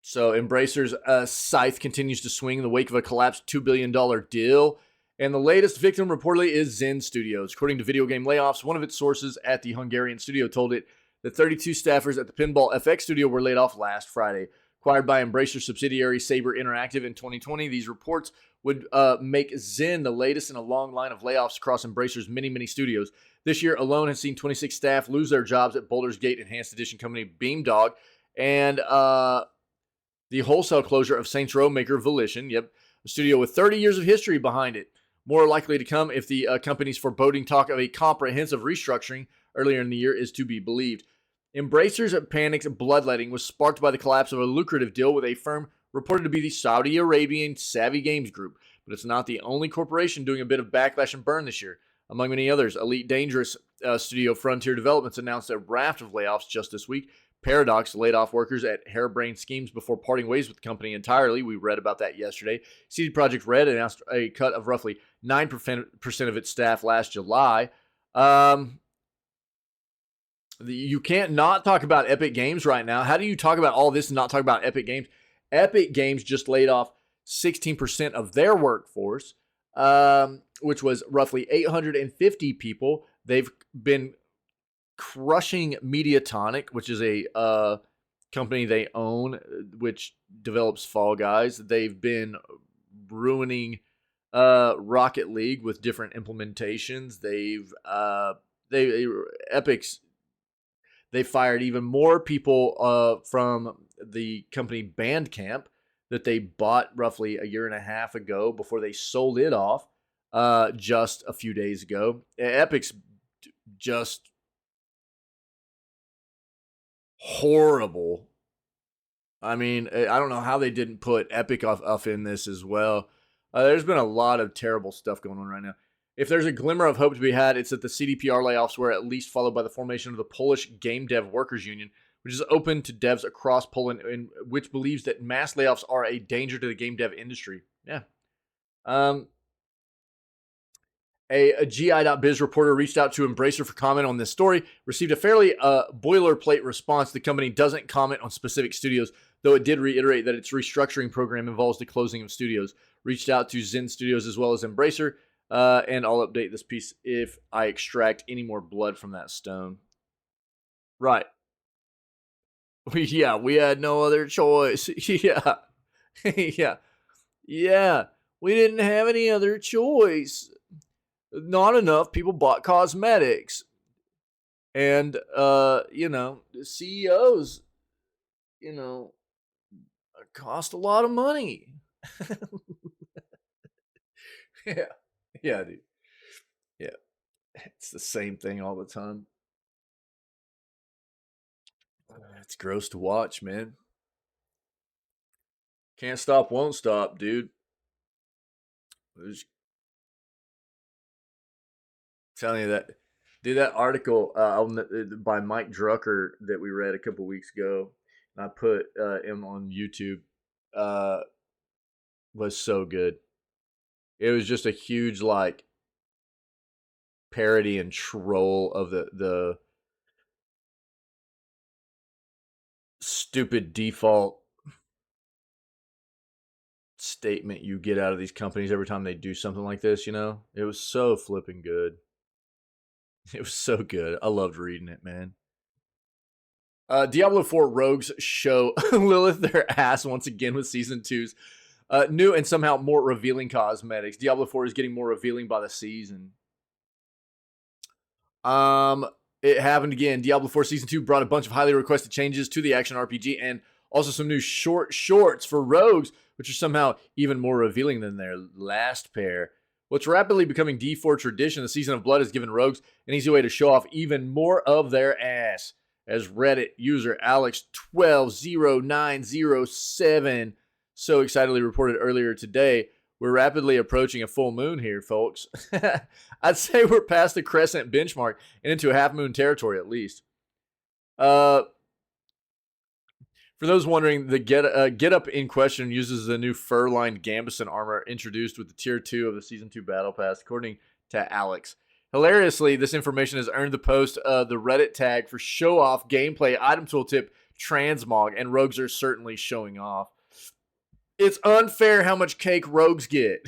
So Embracer's scythe continues to swing in the wake of a collapsed $2 billion deal. And the latest victim reportedly is Zen Studios. According to video game layoffs, one of its sources at the Hungarian studio told it that 32 staffers at the Pinball FX studio were laid off last Friday. Acquired by Embracer subsidiary Saber Interactive in 2020, these reports would make Zen the latest in a long line of layoffs across Embracer's many studios. This year alone has seen 26 staff lose their jobs at Baldur's Gate Enhanced Edition company Beamdog, and the wholesale closure of Saints Row maker Volition. Yep, a studio with 30 years of history behind it. More likely to come if the company's foreboding talk of a comprehensive restructuring earlier in the year is to be believed. Embracer's panicked bloodletting was sparked by the collapse of a lucrative deal with a firm reported to be the Saudi Arabian Savvy Games Group, but it's not the only corporation doing a bit of backlash and burn this year. Among many others, Elite Dangerous studio Frontier Developments announced a raft of layoffs just this week. Paradox laid off workers at Harebrained Schemes before parting ways with the company entirely. We read about that yesterday. CD Projekt Red announced a cut of roughly 9% of its staff last July. You can't not talk about Epic Games right now. How do you talk about all this and not talk about Epic Games? Epic Games just laid off 16% of their workforce, which was roughly 850 people. They've been crushing Mediatonic, which is a company they own, which develops Fall Guys. They've been ruining Rocket League with different implementations. They fired even more people from the company Bandcamp that they bought roughly a year and a half ago before they sold it off just a few days ago. Epic's just horrible. I mean, I don't know how they didn't put Epic off in this as well. There's been a lot of terrible stuff going on right now. If there's a glimmer of hope to be had, it's that the CDPR layoffs were at least followed by the formation of the Polish Game Dev Workers Union, which is open to devs across Poland and which believes that mass layoffs are a danger to the game dev industry. Yeah. A GI.biz reporter reached out to Embracer for comment on this story, received a fairly boilerplate response. The company doesn't comment on specific studios, though it did reiterate that its restructuring program involves the closing of studios. Reached out to Zen Studios as well as Embracer, and I'll update this piece if I extract any more blood from that stone. Right. Yeah, we had no other choice. Yeah. Yeah. We didn't have any other choice. Not enough people bought cosmetics. And, CEOs, cost a lot of money. Yeah, dude. Yeah. It's the same thing all the time. It's gross to watch, man. Can't stop, won't stop, dude. Telling you that, dude, that article by Mike Drucker that we read a couple weeks ago, and I put him on YouTube, was so good. It was just a huge parody and troll of the stupid default statement you get out of these companies every time they do something like this. It was so flipping good. It was so good. I loved reading it, man. Diablo 4 rogues show Lilith their ass once again with Season 2's new and somehow more revealing cosmetics. Diablo 4 is getting more revealing by the season. It happened again. Diablo 4 Season 2 brought a bunch of highly requested changes to the action RPG and also some new shorts for rogues, which are somehow even more revealing than their last pair. What's rapidly becoming D4 tradition, the Season of Blood has given rogues an easy way to show off even more of their ass. As Reddit user Alex120907 so excitedly reported earlier today, we're rapidly approaching a full moon here, folks. I'd say we're past the crescent benchmark and into half moon territory at least. For those wondering, the get-up in question uses the new fur-lined Gambison armor introduced with the Tier 2 of the Season 2 Battle Pass, according to Alex. Hilariously, this information has earned the post the Reddit tag for show-off gameplay item tooltip transmog, and rogues are certainly showing off. It's unfair how much cake rogues get.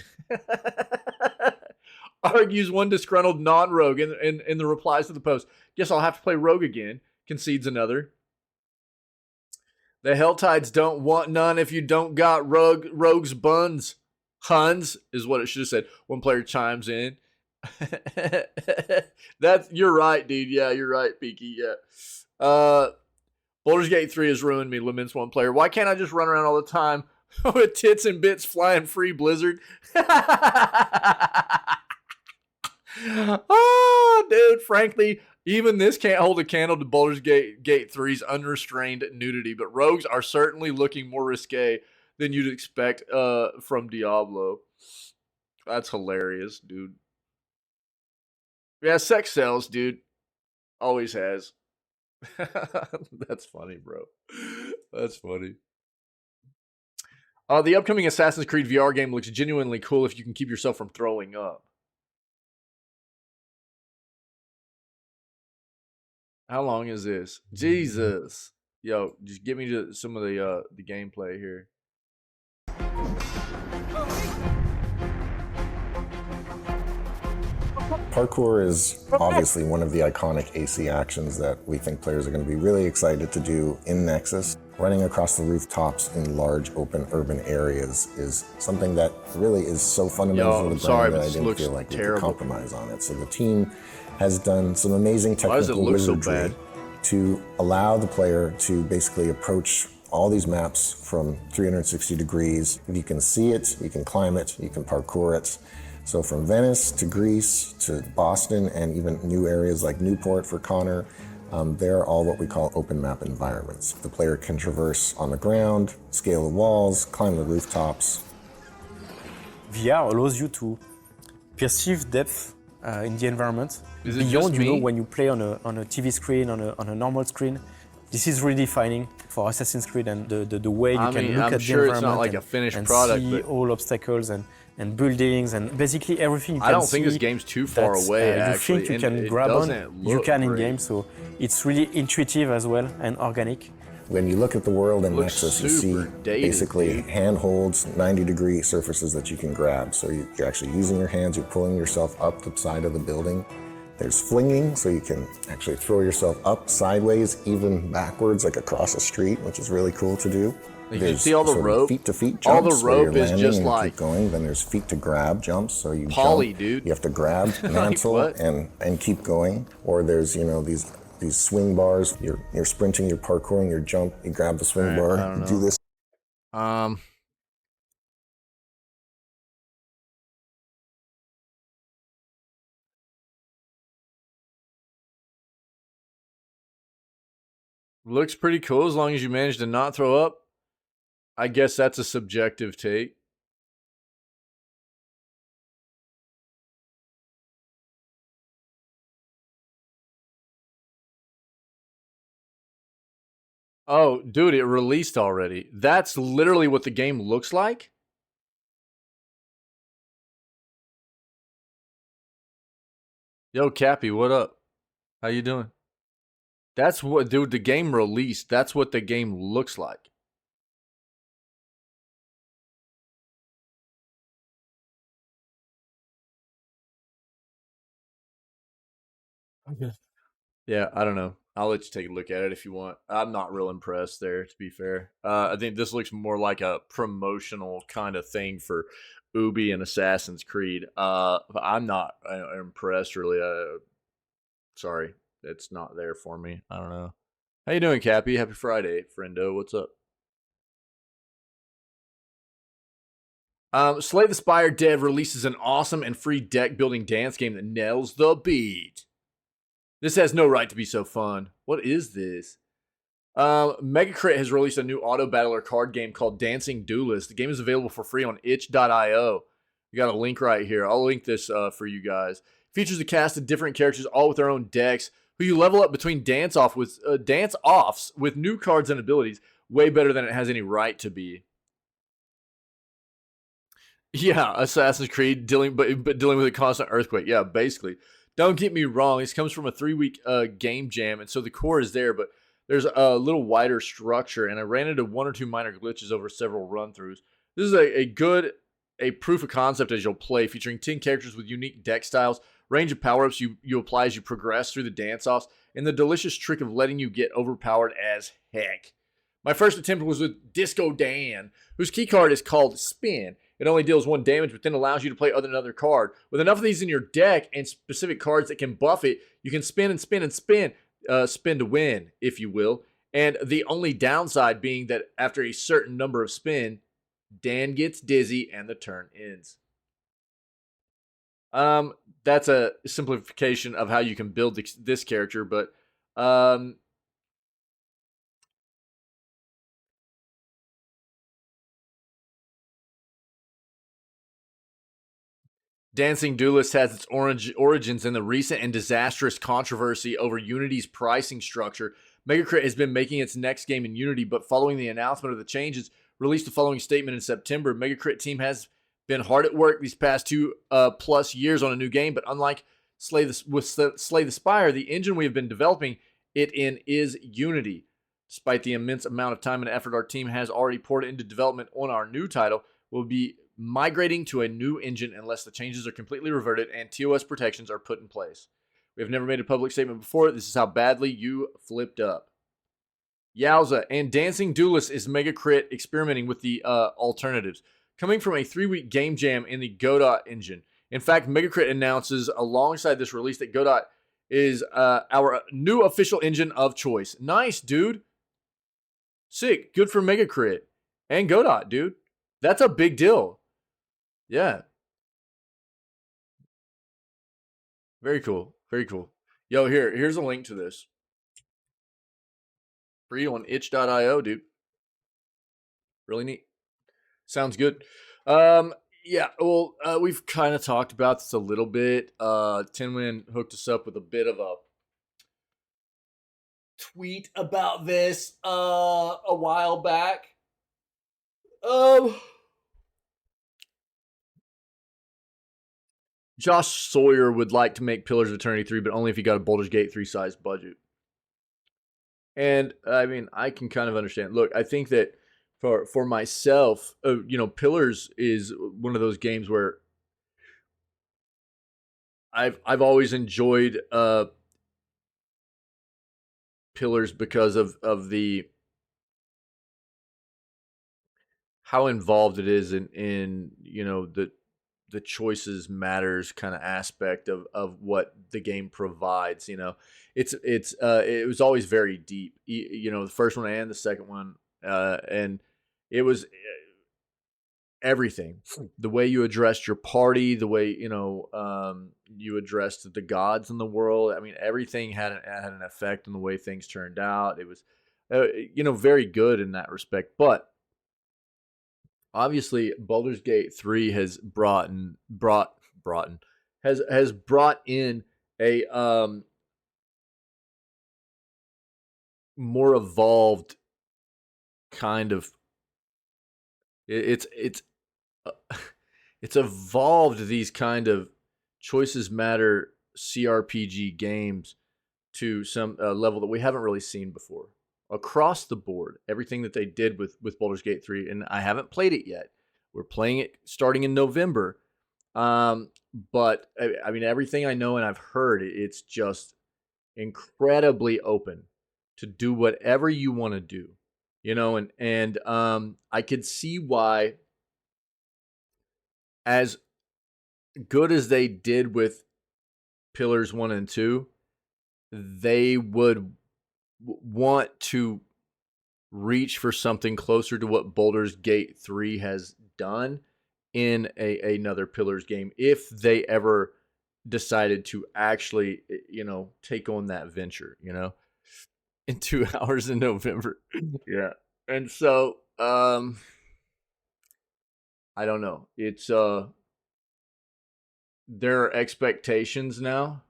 Argues one disgruntled non-rogue in the replies to the post. Guess I'll have to play rogue again, concedes another. The Helltides don't want none if you don't got rogues buns. Huns is what it should have said. One player chimes in. You're right, dude. Yeah, you're right, Peaky. Yeah. Baldur's Gate 3 has ruined me, laments one player. Why can't I just run around all the time with tits and bits flying free, Blizzard? Oh, dude, frankly, even this can't hold a candle to Baldur's Gate 3's unrestrained nudity, but rogues are certainly looking more risque than you'd expect from Diablo. That's hilarious, dude. Yeah, sex sells, dude. Always has. That's funny, bro. That's funny. The upcoming Assassin's Creed VR game looks genuinely cool if you can keep yourself from throwing up. How long is this? Jesus. Yo, just give me some of the gameplay here. Parkour is obviously one of the iconic AC actions that we think players are going to be really excited to do in Nexus. Running across the rooftops in large open urban areas is something that really is so fundamental to the brand that I didn't feel like we could compromise on it. So the team has done some amazing technical wizardry to allow the player to basically approach all these maps from 360 degrees. If you can see it, you can climb it, you can parkour it. So from Venice to Greece to Boston and even new areas like Newport for Connor, they're all what we call open map environments. The player can traverse on the ground, scale the walls, climb the rooftops. VR allows you to perceive depth in the environment beyond, when you play on a TV screen, on a normal screen. This is really defining for Assassin's Creed and the way you can look at the environment it's not like a finished product, see all obstacles and and buildings and basically everything you can I don't think this see game's too far away, you actually. think you and can it grab on, doesn't you look can in great. game. So it's really intuitive as well and organic. When you look at the world in Looks Nexus, you see super dated, basically dude. handholds, 90-degree surfaces that you can grab. So you're actually using your hands, you're pulling yourself up the side of the building. There's flinging, so you can actually throw yourself up sideways, even backwards, like across a street, which is really cool to do. You There's see all the sort of rope? feet-to-feet jumps All the where you're rope is landing just and you like keep going. Then there's feet-to-grab jumps, so you Poly, jump, dude. you have to grab mantle what? and keep going. Or there's these swing bars. You're sprinting, you're parkouring, you jump, you grab the swing bar, you do this. Looks pretty cool as long as you manage to not throw up. I guess that's a subjective take. Oh, dude, it released already. That's literally what the game looks like? Yo, Cappy, what up? How you doing? That's what, dude, the game released. That's what the game looks like. Okay. Yeah, I don't know. I'll let you take a look at it if you want. I'm not real impressed there, to be fair. I think this looks more like a promotional kind of thing for Ubi and Assassin's Creed. I'm not impressed, really. Sorry, it's not there for me. I don't know. How you doing, Cappy? Happy Friday, friendo. What's up? Slay the Spire Dev releases an awesome and free deck building dance game that nails the beat. This has no right to be so fun. What is this? Megacrit has released a new auto battler card game called Dancing Duelist. The game is available for free on itch.io. You got a link right here. I'll link this for you guys. Features a cast of different characters, all with their own decks, who you level up between dance-offs with new cards and abilities. Way better than it has any right to be. Yeah, Assassin's Creed dealing with a constant earthquake. Yeah, basically. Don't get me wrong. This comes from a 3-week game jam, and so the core is there, but there's a little wider structure, and I ran into one or two minor glitches over several run-throughs. This is a proof of concept as you'll play, featuring 10 characters with unique deck styles, range of power-ups you apply as you progress through the dance-offs, and the delicious trick of letting you get overpowered as heck. My first attempt was with Disco Dan, whose keycard is called Spin. It only deals 1 damage, but then allows you to play another card. With enough of these in your deck and specific cards that can buff it, you can spin and spin and spin. Spin to win, if you will. And the only downside being that after a certain number of spin, Dan gets dizzy and the turn ends. That's a simplification of how you can build this character, but Dancing Duelist has its origins in the recent and disastrous controversy over Unity's pricing structure. Megacrit has been making its next game in Unity, but following the announcement of the changes, released the following statement in September. Megacrit team has been hard at work these past 2+ years on a new game, but unlike Slay the Spire, the engine we have been developing it in is Unity. Despite the immense amount of time and effort our team has already poured into development on our new title, we'll be migrating to a new engine unless the changes are completely reverted and TOS protections are put in place. We have never made a public statement before. This is how badly you flipped up. Yowza, and Dancing Duelist is Megacrit experimenting with the alternatives. Coming from a 3-week game jam in the Godot engine. In fact, Megacrit announces alongside this release that Godot is our new official engine of choice. Nice, dude. Sick. Good for Megacrit. And Godot, dude. That's a big deal. Yeah. Very cool. Very cool. Yo, here's a link to this. Free on itch.io, dude. Really neat. Sounds good. Yeah, well, we've kind of talked about this a little bit. Tinwin hooked us up with a bit of a tweet about this a while back. Josh Sawyer would like to make Pillars of Eternity 3, but only if he got a Baldur's Gate 3 size budget. And I mean, I can kind of understand. Look, I think that for myself, Pillars is one of those games where I've always enjoyed Pillars because of the how involved it is in the choices matters kind of aspect of what the game provides. It was always very deep. The first one and the second one, and it was everything. The way you addressed your party, the way you addressed the gods in the world. I mean, everything had an effect on the way things turned out. It was very good in that respect. But obviously, Baldur's Gate 3 has brought in a more evolved kind of it's evolved these kind of choices matter CRPG games to some level that we haven't really seen before. Across the board, everything that they did with Baldur's Gate 3, and I haven't played it yet. We're playing it starting in November. But I mean, everything I know and I've heard, it's just incredibly open to do whatever you want to do, and I could see why, as good as they did with Pillars 1 and 2, they would want to reach for something closer to what Baldur's Gate 3 has done in another Pillars game if they ever decided to actually, take on that venture, in 2 hours in November. Yeah. And so, I don't know. It's, there are expectations now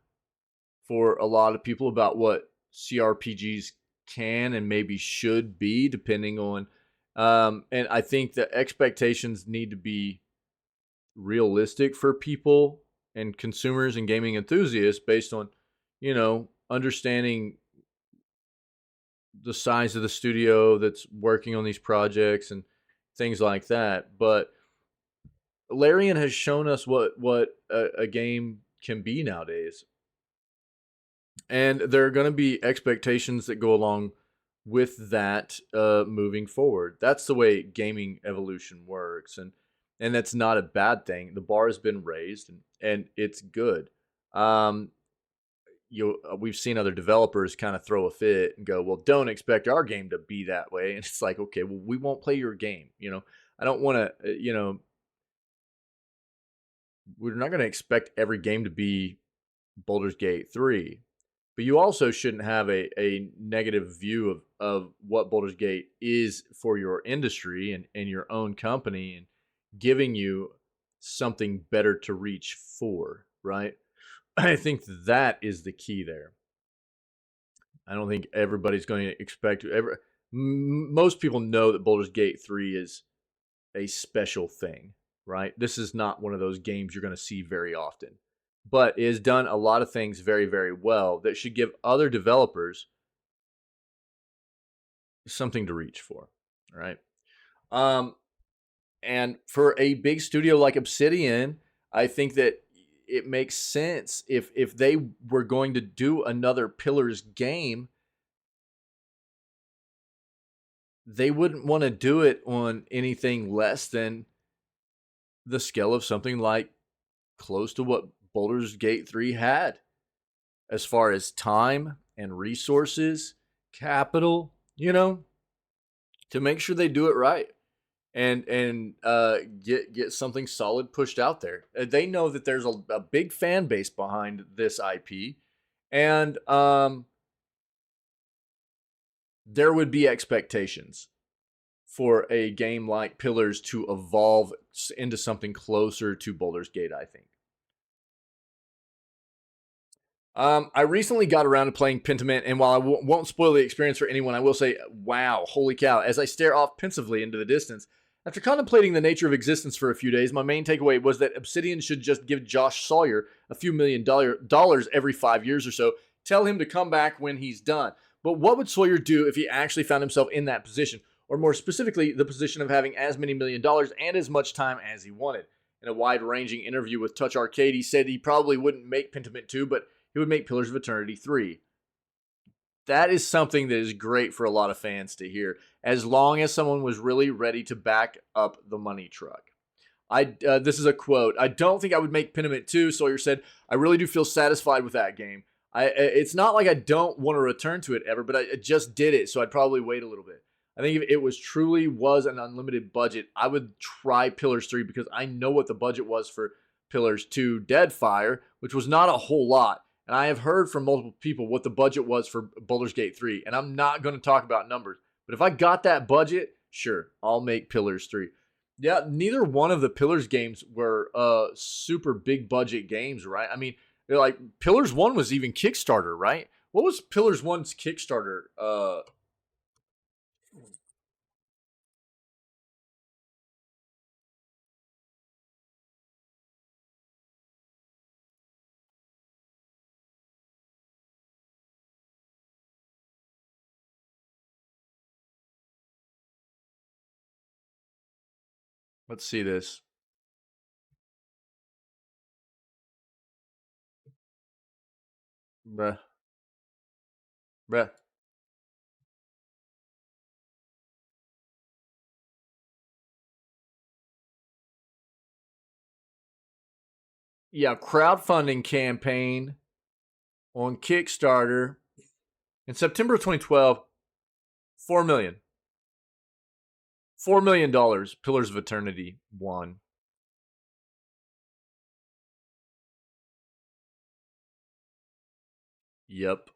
for a lot of people about what CRPGs can and maybe should be, depending on, and I think the expectations need to be realistic for people and consumers and gaming enthusiasts based on, understanding the size of the studio that's working on these projects and things like that. But Larian has shown us what a game can be nowadays. And there are going to be expectations that go along with that moving forward. That's the way gaming evolution works. And that's not a bad thing. The bar has been raised, and it's good. We've seen other developers kind of throw a fit and go, well, don't expect our game to be that way. And it's like, okay, well, we won't play your game. I don't want to, we're not going to expect every game to be Baldur's Gate 3. But you also shouldn't have a negative view of what Baldur's Gate is for your industry and your own company, and giving you something better to reach for, right? I think that is the key there. I don't think everybody's going to expect most people know that Baldur's Gate 3 is a special thing, right? This is not one of those games you're going to see very often, but it has done a lot of things very, very well that should give other developers something to reach for, right? And for a big studio like Obsidian, I think that it makes sense if they were going to do another Pillars game, they wouldn't want to do it on anything less than the scale of something like close to what Baldur's Gate 3 had, as far as time and resources, capital, to make sure they do it right and get something solid pushed out there. They know that there's a big fan base behind this IP, and there would be expectations for a game like Pillars to evolve into something closer to Baldur's Gate, I think. I recently got around to playing Pentiment, and while I won't spoil the experience for anyone, I will say, wow, holy cow. As I stare off pensively into the distance, After contemplating the nature of existence for a few days, my main takeaway was that Obsidian should just give Josh Sawyer a few $1 million every 5 years or so. Tell him to come back when he's done. But what would Sawyer do if he actually found himself in that position? Or more specifically, the position of having as many $1 million and as much time as he wanted. In a wide-ranging interview with Touch Arcade, he said he probably wouldn't make Pentiment 2, but he would make Pillars of Eternity 3. That is something that is great for a lot of fans to hear, as long as someone was really ready to back up the money truck. This is a quote. "I don't think I would make Pentiment 2, Sawyer said. I really do feel satisfied with that game. It's not like I don't want to return to it ever, but I just did it, so I'd probably wait a little bit. I think if it was truly was an unlimited budget, I would try Pillars 3 because I know what the budget was for Pillars 2 Deadfire, which was not a whole lot. And I have heard from multiple people what the budget was for Baldur's Gate 3. And I'm not going to talk about numbers. But if I got that budget, sure, I'll make Pillars 3. Yeah, neither one of the Pillars games were super big budget games, right? I mean, like Pillars 1 was even Kickstarter, right? What was Pillars 1's Kickstarter? Let's see this. Bruh. Bruh. Yeah, crowdfunding campaign on Kickstarter in September of 2012, $4 million. $4 million, Pillars of Eternity 1. Yep.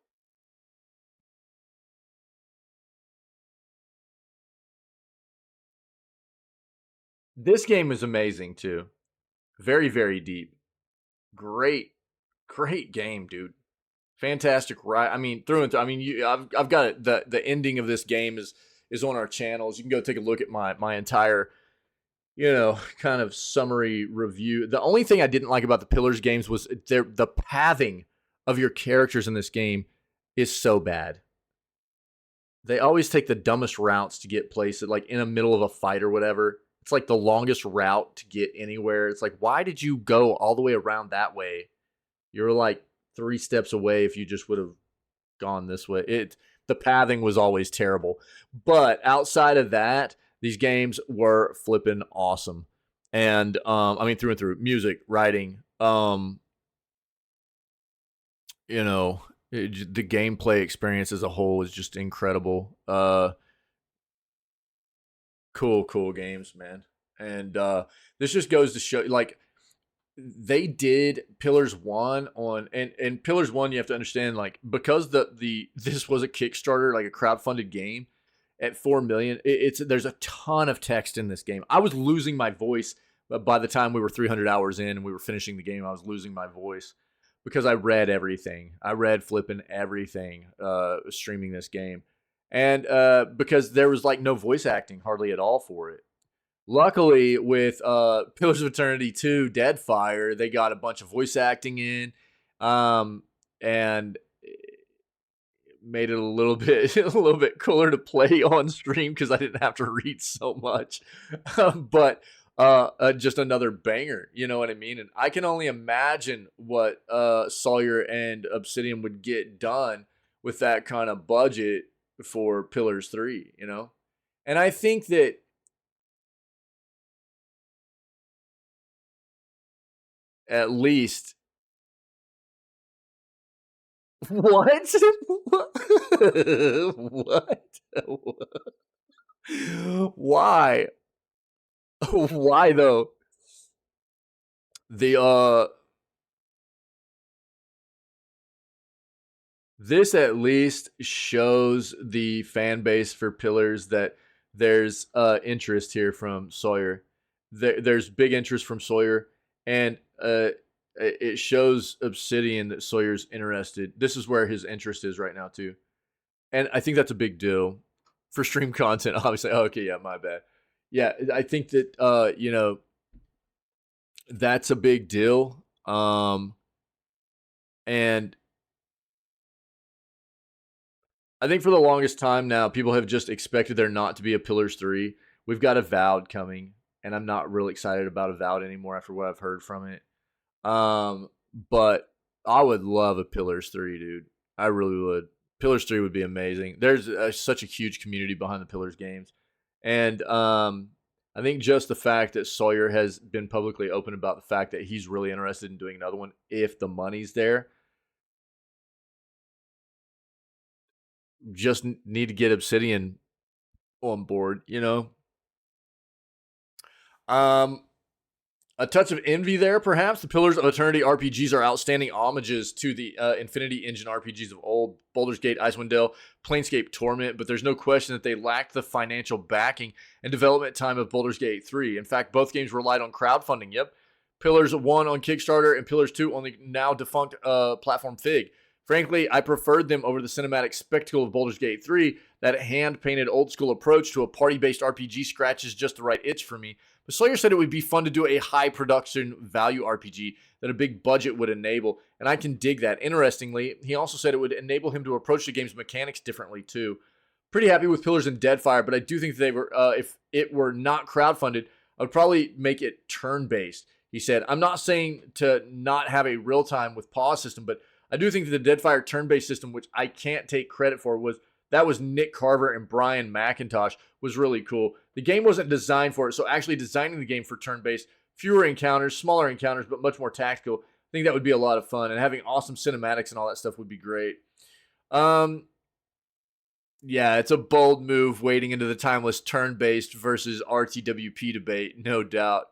This game is amazing too. Very, very deep. Great, great game, dude. Fantastic, right? I mean, through and through. I mean, I've got it. The ending of this game is on our channels. You can go take a look at my entire, kind of summary review. The only thing I didn't like about the Pillars games was the pathing of your characters in this game is so bad. They always take the dumbest routes to get places, like in the middle of a fight or whatever. It's like the longest route to get anywhere. It's like, why did you go all the way around that way? You're like 3 steps away if you just would have gone this way. The pathing was always terrible. But outside of that, these games were flipping awesome. And I mean, through and through, music, writing, the gameplay experience as a whole is just incredible. Cool games, man. And this just goes to show, like, they did Pillars 1 on, and Pillars 1, you have to understand, like, because this was a Kickstarter, like a crowdfunded game at 4 million, there's a ton of text in this game. I was losing my voice by the time we were 300 hours in and we were finishing the game. I was losing my voice because I read everything. I read flipping everything streaming this game. And because there was like no voice acting hardly at all for it. Luckily, with Pillars of Eternity 2 Deadfire, they got a bunch of voice acting in, and made it a little bit cooler to play on stream because I didn't have to read so much. But just another banger, you know what I mean? And I can only imagine what Sawyer and Obsidian would get done with that kind of budget for Pillars 3, And I think that at least what? What? Why? Why though? This at least shows the fan base for Pillars that there's interest here from Sawyer. There's big interest from Sawyer, and it shows Obsidian that Sawyer's interested. This is where his interest is right now too, and I think that's a big deal for stream content. Obviously, okay, yeah, my bad. Yeah, I think that you know, that's a big deal. And I think for the longest time now, people have just expected there not to be a Pillars 3. We've got Avowed coming, and I'm not really excited about Avowed anymore after what I've heard from it. But I would love a Pillars 3, dude. I really would. Pillars 3 would be amazing. There's such a huge community behind the Pillars games. And I think just the fact that Sawyer has been publicly open about the fact that he's really interested in doing another one if the money's there. Just need to get Obsidian on board, you know? A touch of envy there, perhaps. The Pillars of Eternity RPGs are outstanding homages to the Infinity Engine RPGs of old, Baldur's Gate, Icewind Dale, Planescape Torment, but there's no question that they lacked the financial backing and development time of Baldur's Gate 3. In fact, both games relied on crowdfunding, yep. Pillars 1 on Kickstarter and Pillars 2 on the now defunct platform Fig. Frankly, I preferred them over the cinematic spectacle of Baldur's Gate 3. That hand-painted old-school approach to a party-based RPG scratches just the right itch for me. But Sawyer said it would be fun to do a high-production value RPG that a big budget would enable, and I can dig that. Interestingly, he also said it would enable him to approach the game's mechanics differently, too. Pretty happy with Pillars and Deadfire, but I do think they were, if it were not crowdfunded, I would probably make it turn-based. He said, I'm not saying to not have a real-time with pause system, but I do think that the Deadfire turn-based system, which I can't take credit for, was Nick Carver and Brian McIntosh, was really cool. The game wasn't designed for it, so actually designing the game for turn-based, fewer encounters, smaller encounters, but much more tactical, I think that would be a lot of fun, and having awesome cinematics and all that stuff would be great. Yeah, it's a bold move wading into the timeless turn-based versus RTWP debate, no doubt.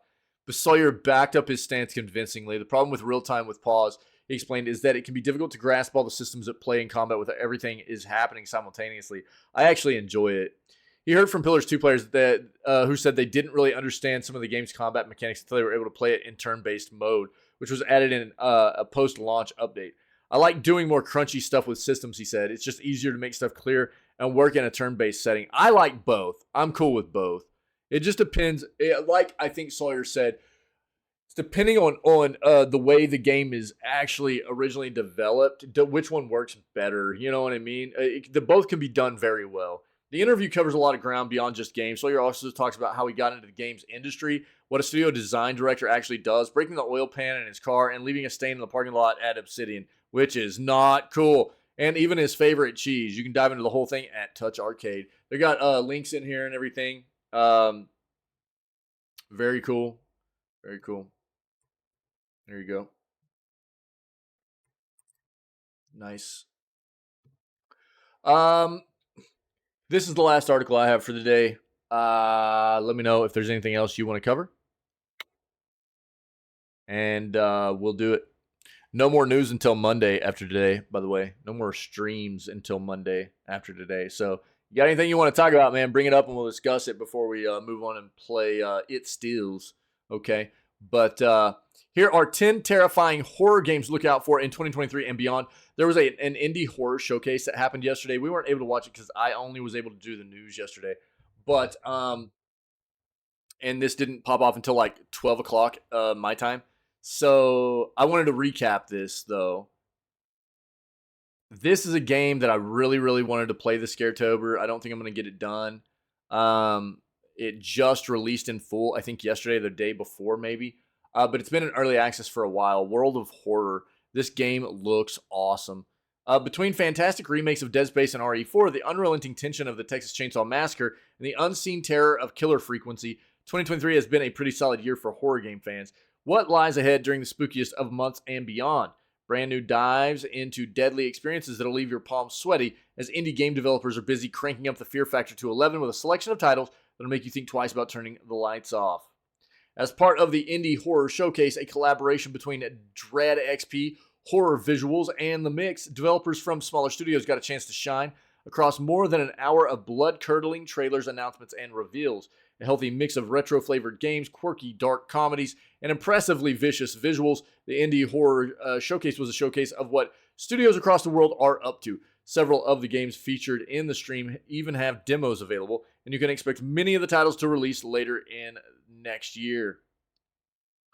But Sawyer backed up his stance convincingly. The problem with real-time with pause, he explained, is that it can be difficult to grasp all the systems at play in combat with everything is happening simultaneously. I actually enjoy it. He heard from Pillars 2 players that who said they didn't really understand some of the game's combat mechanics until they were able to play it in turn-based mode, which was added in a post-launch update. I like doing more crunchy stuff with systems, he said. It's just easier to make stuff clear and work in a turn-based setting. I like both. I'm cool with both. It just depends. Like I think Sawyer said, depending on the way the game is actually originally developed, which one works better. You know what I mean? Both can be done very well. The interview covers a lot of ground beyond just games. Sawyer also talks about how he got into the games industry, what a studio design director actually does, breaking the oil pan in his car, and leaving a stain in the parking lot at Obsidian, which is not cool. And even his favorite cheese. You can dive into the whole thing at Touch Arcade. They got links in here and everything. Very cool. Very cool. There you go. Nice. This is the last article I have for the day. Let me know if there's anything else you want to cover. And we'll do it. No more news until Monday after today, by the way. No more streams until Monday after today. So, you got anything you want to talk about, man? Bring it up and we'll discuss it before we move on and play It Steals. Okay? But here are 10 terrifying horror games to look out for in 2023 and beyond. There was an indie horror showcase that happened yesterday. We weren't able to watch it because I only was able to do the news yesterday. But, and this didn't pop off until like 12 o'clock my time. So I wanted to recap this, though. This is a game that I really, really wanted to play this Scaretober. I don't think I'm going to get it done. It just released in full, I think yesterday, the day before maybe. But it's been in early access for a while. World of Horror. This game looks awesome. Between fantastic remakes of Dead Space and RE4, the unrelenting tension of the Texas Chainsaw Massacre, and the unseen terror of killer frequency, 2023 has been a pretty solid year for horror game fans. What lies ahead during the spookiest of months and beyond? Brand new dives into deadly experiences that'll leave your palms sweaty as indie game developers are busy cranking up the fear factor to 11 with a selection of titles that'll make you think twice about turning the lights off. As part of the Indie Horror Showcase, a collaboration between Dread XP, Horror Visuals, and The Mix, developers from smaller studios got a chance to shine across more than an hour of blood-curdling trailers, announcements, and reveals. A healthy mix of retro-flavored games, quirky, dark comedies, and impressively vicious visuals, the Indie Horror Showcase was a showcase of what studios across the world are up to. Several of the games featured in the stream even have demos available, and you can expect many of the titles to release later in next year.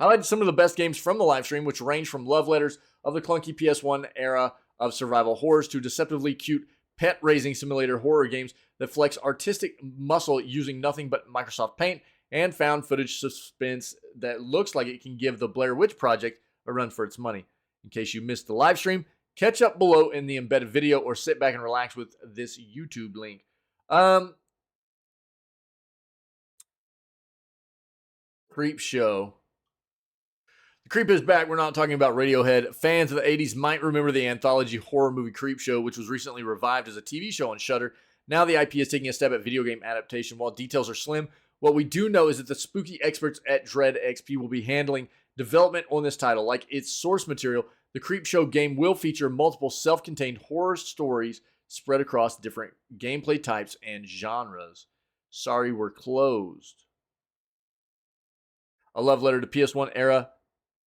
Highlighted some of the best games from the live stream, which range from love letters of the clunky PS1 era of survival horrors to deceptively cute pet-raising simulator horror games that flex artistic muscle using nothing but Microsoft Paint, and found footage suspense that looks like it can give the Blair Witch Project a run for its money. In case you missed the live stream, catch up below in the embedded video or sit back and relax with this YouTube link. Creep Show. The Creep is back. We're not talking about Radiohead. Fans of the 80s might remember the anthology horror movie Creep Show, which was recently revived as a TV show on Shudder. Now the IP is taking a stab at video game adaptation. While details are slim, what we do know is that the spooky experts at Dread XP will be handling development on this title. Like its source material, the Creep Show game will feature multiple self-contained horror stories spread across different gameplay types and genres. Sorry, we're closed. A love letter to PS1 era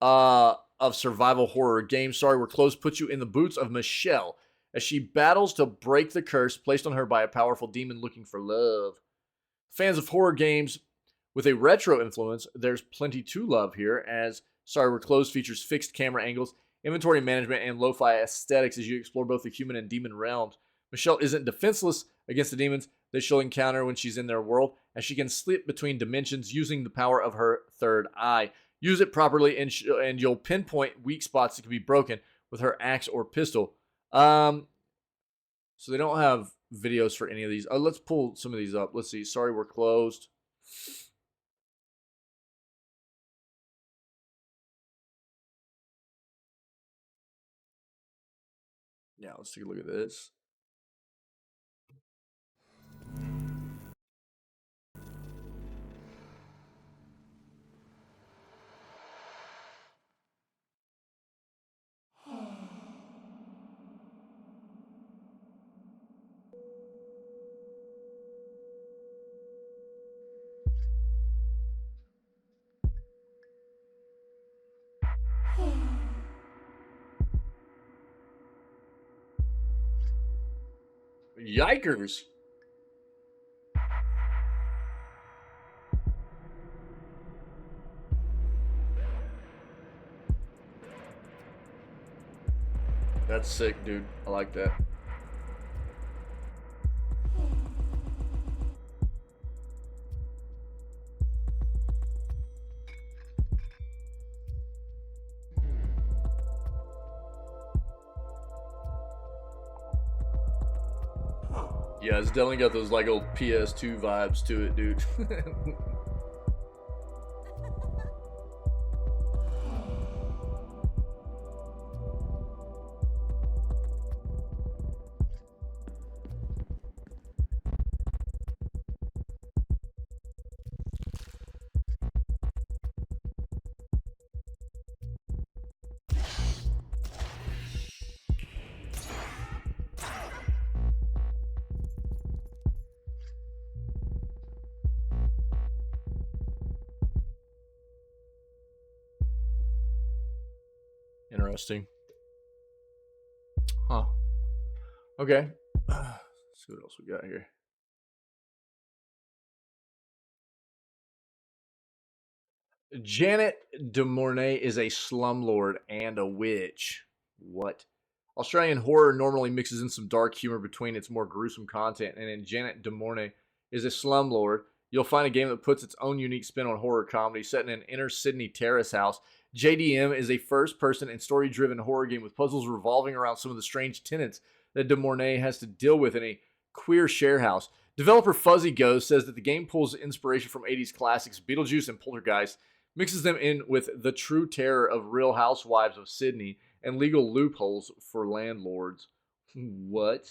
of survival horror games. Sorry, we're closed puts you in the boots of Michelle as she battles to break the curse placed on her by a powerful demon looking for love. Fans of horror games with a retro influence, there's plenty to love here, as Sorry We're Closed features fixed camera angles, inventory management, and lo-fi aesthetics as you explore both the human and demon realms. Michelle isn't defenseless against the demons that she'll encounter when she's in their world, as she can slip between dimensions using the power of her third eye. Use it properly and you'll pinpoint weak spots that can be broken with her axe or pistol. So they don't have videos for any of these. Let's pull some of these up. Let's see. Sorry, we're closed. Yeah, let's take a look at this. Yikers. That's sick, dude. I like that. Yeah, it's definitely got those like old PS2 vibes to it, dude. Interesting. Huh. Okay. Let's see what else we got here. Janet de Mornay is a slumlord and a witch. What? Australian horror normally mixes in some dark humor between its more gruesome content, and in Janet de Mornay is a slumlord, you'll find a game that puts its own unique spin on horror comedy set in an inner Sydney terrace house. JDM is a first-person and story-driven horror game with puzzles revolving around some of the strange tenets that de Mornay has to deal with in a queer share house. Developer Fuzzy Ghost says that the game pulls inspiration from 80s classics Beetlejuice and Poltergeist, mixes them in with the true terror of Real Housewives of Sydney, and legal loopholes for landlords. What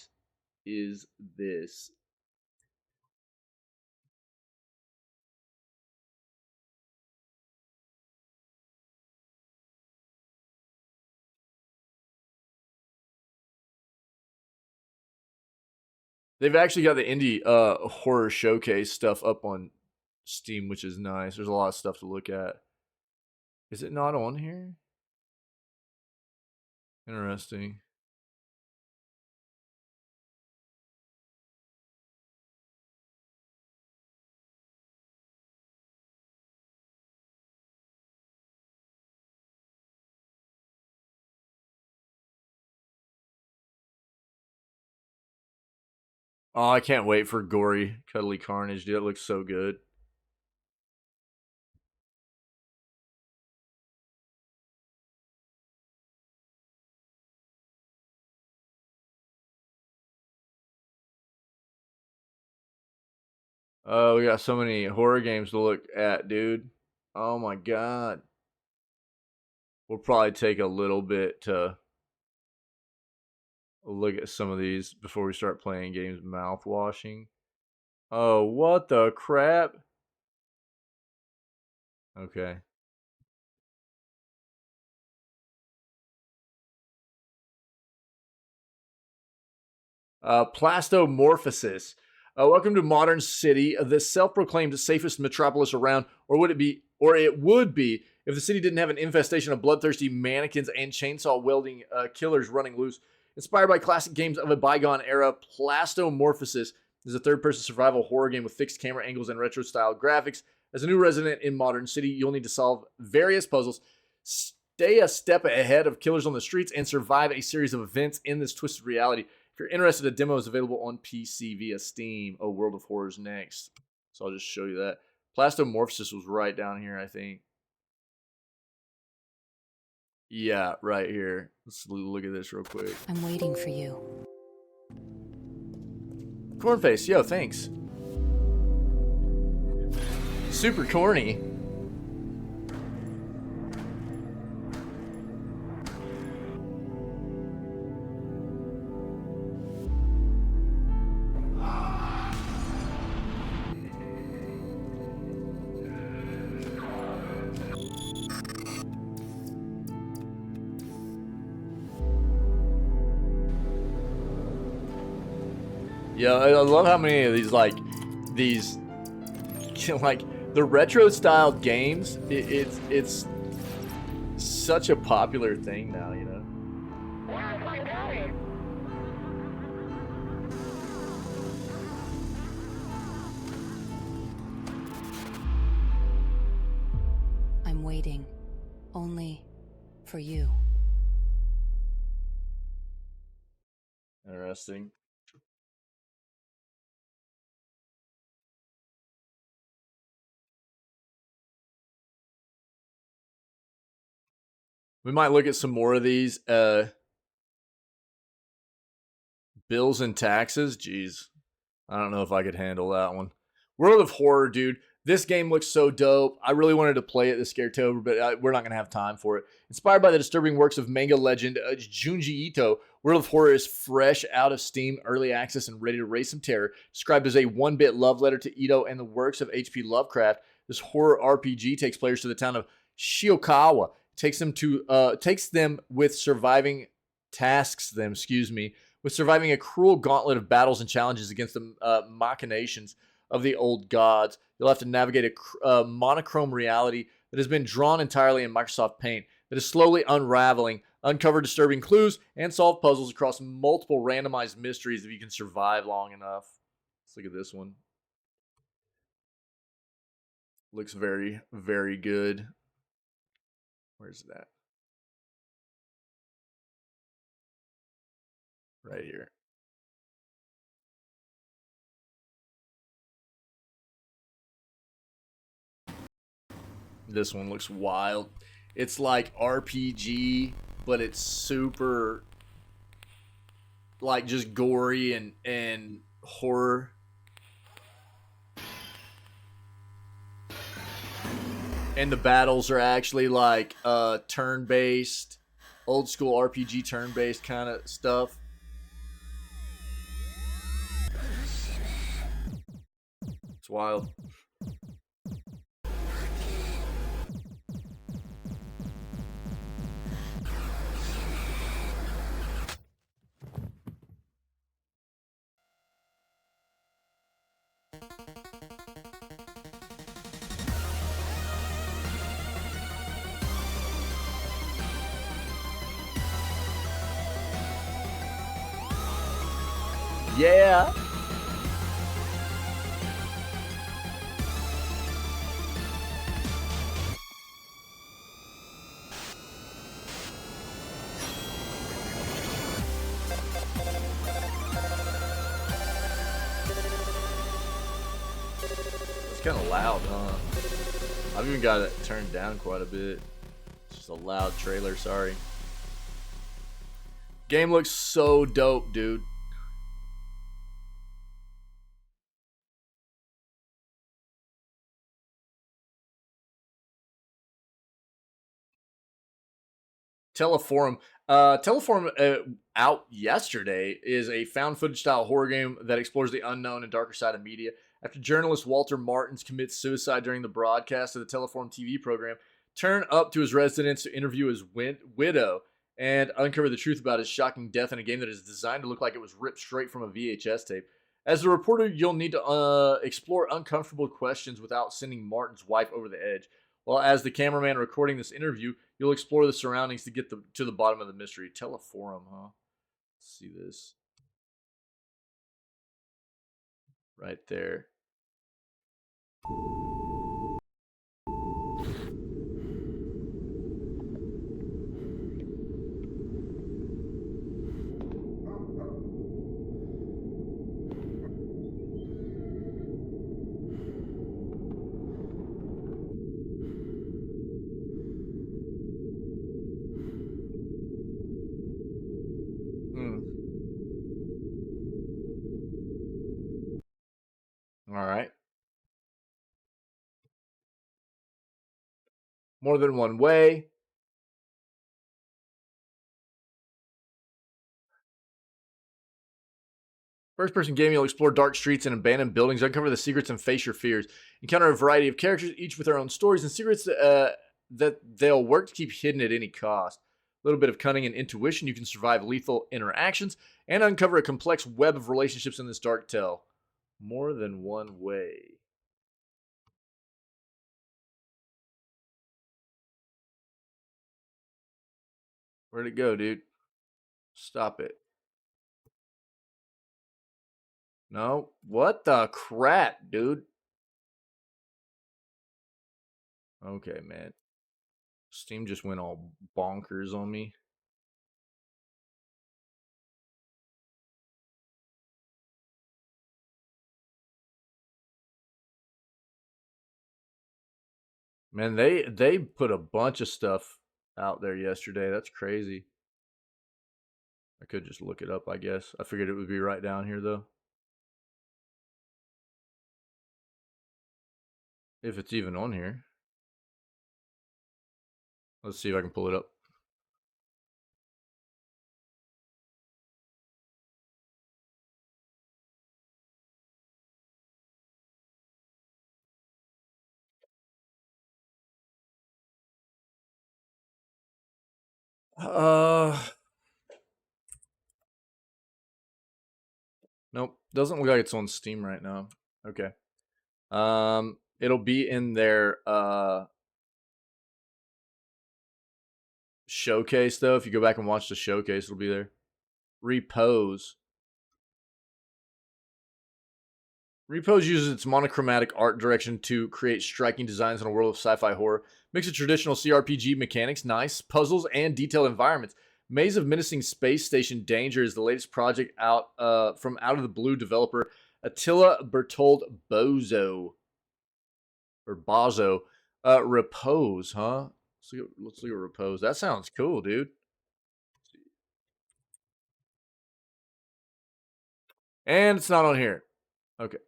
is this? They've actually got the indie horror showcase stuff up on Steam, which is nice. There's a lot of stuff to look at. Is it not on here? Interesting. Oh, I can't wait for gory, cuddly carnage, dude. That looks so good. Oh, we got so many horror games to look at, dude. Oh my god. We'll probably take a little bit to look at some of these before we start playing games. Mouth washing. Oh, what the crap? Okay. Plastomorphosis. Welcome to Modern City, the self-proclaimed safest metropolis around, or would it be? Or it would be if the city didn't have an infestation of bloodthirsty mannequins and chainsaw-wielding killers running loose. Inspired by classic games of a bygone era, Plastomorphosis is a third-person survival horror game with fixed camera angles and retro-style graphics. As a new resident in Modern City, you'll need to solve various puzzles, stay a step ahead of killers on the streets, and survive a series of events in this twisted reality. If you're interested, a demo is available on PC via Steam. Oh, World of Horror's next. So I'll just show you that. Plastomorphosis was right down here, I think. Yeah, right here. Let's look at this real quick. I'm waiting for you. Cornface, yo, thanks. Super corny. Yeah, I love how many of these, like the retro style games. It's such a popular thing now, you know. I'm waiting, only for you. Interesting. We might look at some more of these. Bills and taxes. Jeez. I don't know if I could handle that one. World of Horror, dude. This game looks so dope. I really wanted to play it this Scaretober, but we're not going to have time for it. Inspired by the disturbing works of manga legend Junji Ito, World of Horror is fresh out of Steam, early access, and ready to raise some terror. Described as a one-bit love letter to Ito and the works of H.P. Lovecraft, this horror RPG takes players to the town of Shiokawa. Takes them with surviving with surviving a cruel gauntlet of battles and challenges against the machinations of the old gods. You'll have to navigate a monochrome reality that has been drawn entirely in Microsoft Paint that is slowly unraveling, uncover disturbing clues, and solve puzzles across multiple randomized mysteries if you can survive long enough. Let's look at this one. Looks very, very good. Where's that? Right here. This one looks wild. It's like RPG, but it's super like just gory and horror. And the battles are actually like turn-based, old school RPG turn-based kind of stuff. It's wild. Yeah. kind of loud, huh? I've even got it turned down quite a bit. It's just a loud trailer, sorry. Game looks so dope, dude. Teleforum. Teleforum, out yesterday, is a found footage style horror game that explores the unknown and darker side of media. After journalist Walter Martins commits suicide during the broadcast of the Teleforum TV program, turn up to his residence to interview his widow and uncover the truth about his shocking death in a game that is designed to look like it was ripped straight from a VHS tape. As a reporter, you'll need to explore uncomfortable questions without sending Martin's wife over the edge. Well, as the cameraman recording this interview, you'll explore the surroundings to get to the bottom of the mystery. Teleforum, huh? Let's see this. Right there. All right. More than one way. First-person game, you'll explore dark streets and abandoned buildings, uncover the secrets, and face your fears. Encounter a variety of characters, each with their own stories and secrets that they'll work to keep hidden at any cost. A little bit of cunning and intuition, you can survive lethal interactions and uncover a complex web of relationships in this dark tale. More than one way. Where'd it go, dude? Stop it. No. What the crap, dude? Okay, man. Steam just went all bonkers on me. Man, they put a bunch of stuff out there yesterday. That's crazy. I could just look it up, I guess. I figured it would be right down here, though. If it's even on here. Let's see if I can pull it up. Nope. Doesn't look like it's on Steam right now. Okay. It'll be in their showcase, though. If you go back and watch the showcase, it'll be there. Repose. Repose uses its monochromatic art direction to create striking designs in a world of sci-fi horror. Mix of traditional CRPG mechanics, nice puzzles, and detailed environments. Maze of Menacing Space Station Danger is the latest project out from Out of the Blue developer Attila Bertold Bozo. Or Bozo. Repose, huh? Let's look at Repose. That sounds cool, dude. And it's not on here. Okay.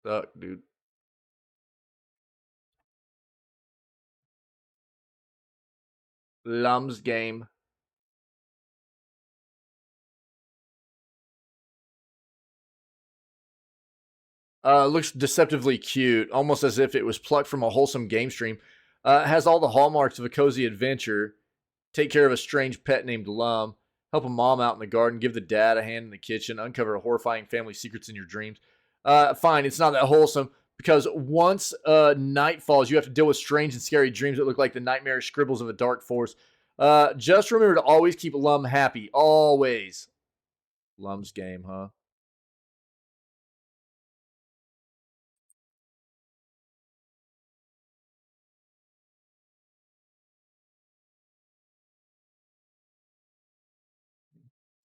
Suck, dude. Lum's game. Looks deceptively cute, almost as if it was plucked from a wholesome game stream. It has all the hallmarks of a cozy adventure. Take care of a strange pet named Lum. Help a mom out in the garden. Give the dad a hand in the kitchen. Uncover horrifying family secrets in your dreams. Fine, it's not that wholesome because once night falls, you have to deal with strange and scary dreams that look like the nightmarish scribbles of a dark force. Just remember to always keep Lum happy. Always. Lum's game, huh?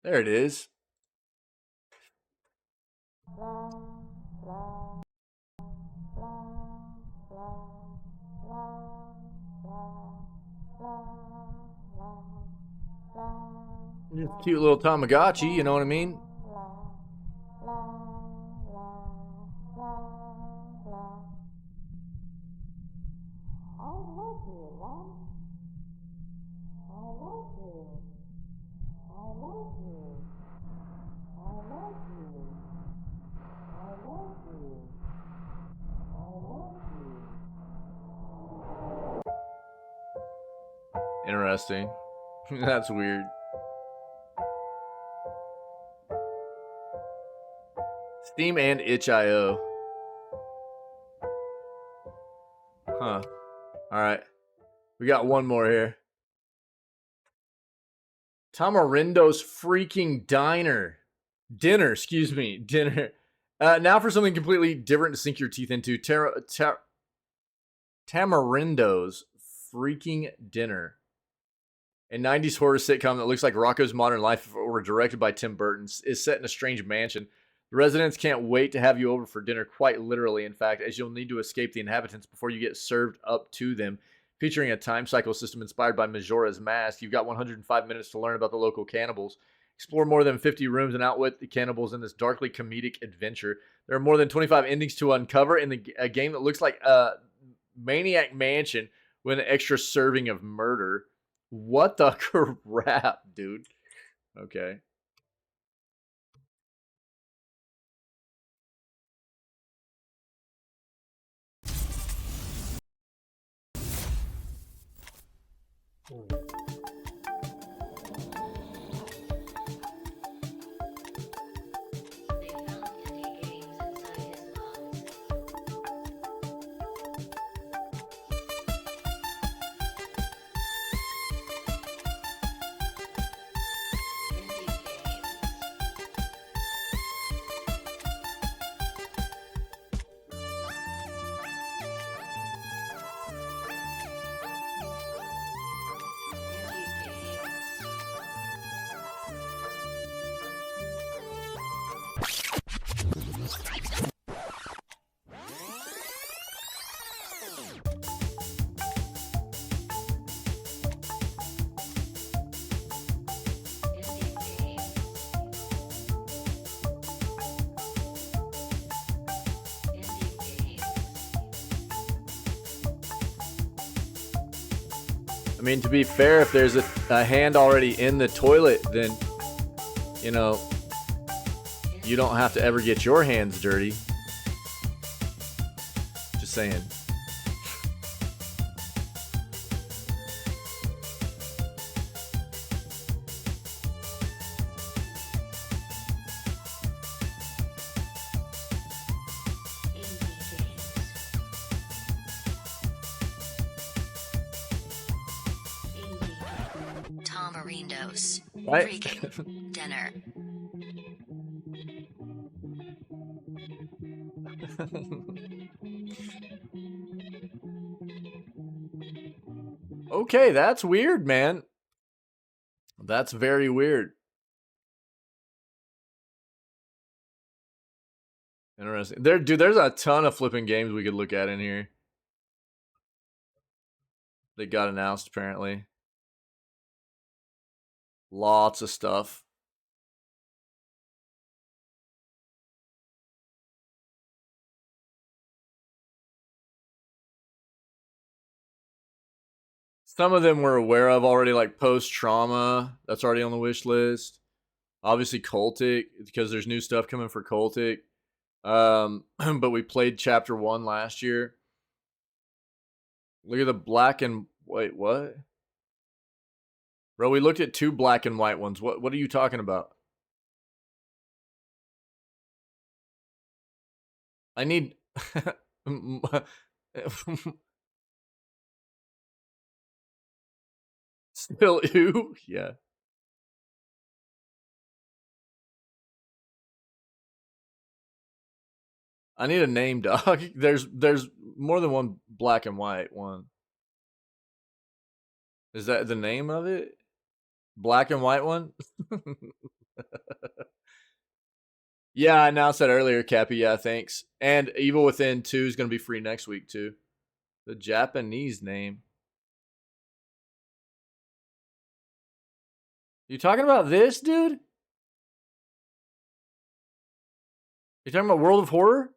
There it is. Cute little Tamagotchi, you know what I mean? Interesting. That's weird. Steam and itch.io. Huh. Alright. We got one more here. Tamarindo's freaking dinner. Dinner, excuse me. Dinner. Now for something completely different to sink your teeth into. Tamarindo's freaking dinner. A 90s horror sitcom that looks like Rocko's Modern Life if it were directed by Tim Burton is set in a strange mansion. The residents can't wait to have you over for dinner, quite literally, in fact, as you'll need to escape the inhabitants before you get served up to them. Featuring a time cycle system inspired by Majora's Mask, you've got 105 minutes to learn about the local cannibals. Explore more than 50 rooms and outwit the cannibals in this darkly comedic adventure. There are more than 25 endings to uncover in a game that looks like a Maniac Mansion with an extra serving of murder. What the crap, dude? Okay. I mean, to be fair, if there's a hand already in the toilet, then, you know, you don't have to ever get your hands dirty. Just saying. Tamarindo's Right? freaking dinner. Okay, that's weird, man. That's very weird. Interesting. Dude, there's a ton of flipping games we could look at in here. They got announced, apparently. Lots of stuff. Some of them we're aware of already, like Post-Trauma. That's already on the wish list. Obviously, Cultic, because there's new stuff coming for Cultic. But we played Chapter 1 last year. Look at the black and... Wait, what? Bro, we looked at 2 black and white ones. What are you talking about? I need... Still who? Yeah. I need a name, dog. There's more than one black and white one. Is that the name of it? Black and white one? Yeah, I announced that earlier, Cappy. Yeah, thanks. And Evil Within 2 is going to be free next week, too. The Japanese name. You talking about this, dude? You talking about World of Horror?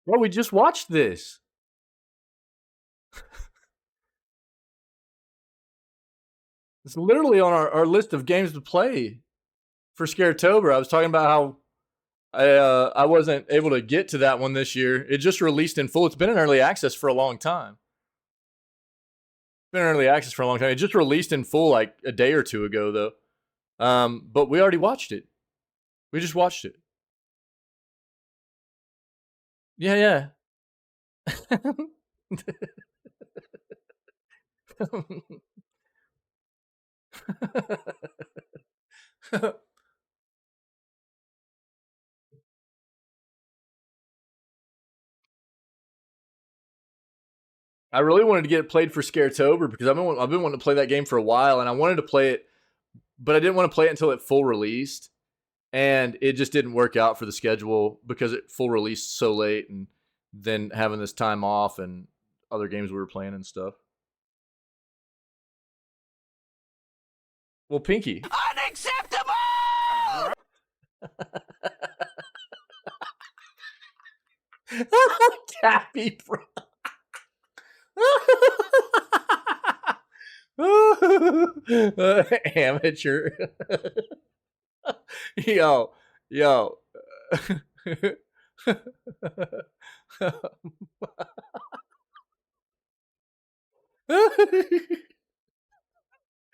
Well, we just watched this. It's literally on our list of games to play for Scaretober. I was talking about how I wasn't able to get to that one this year. It just released in full. It's been in early access for a long time. It's been in early access for a long time. It just released in full like a day or two ago, though. But we already watched it. We just watched it. Yeah. I really wanted to get it played for Scaretober because I've been wanting to play that game for a while, and I wanted to play it, but I didn't want to play it until it full released, and it just didn't work out for the schedule because it full released so late, and then having this time off and other games we were playing and stuff. Well, Pinky. Unacceptable! Cappy, bro. Amateur. yo.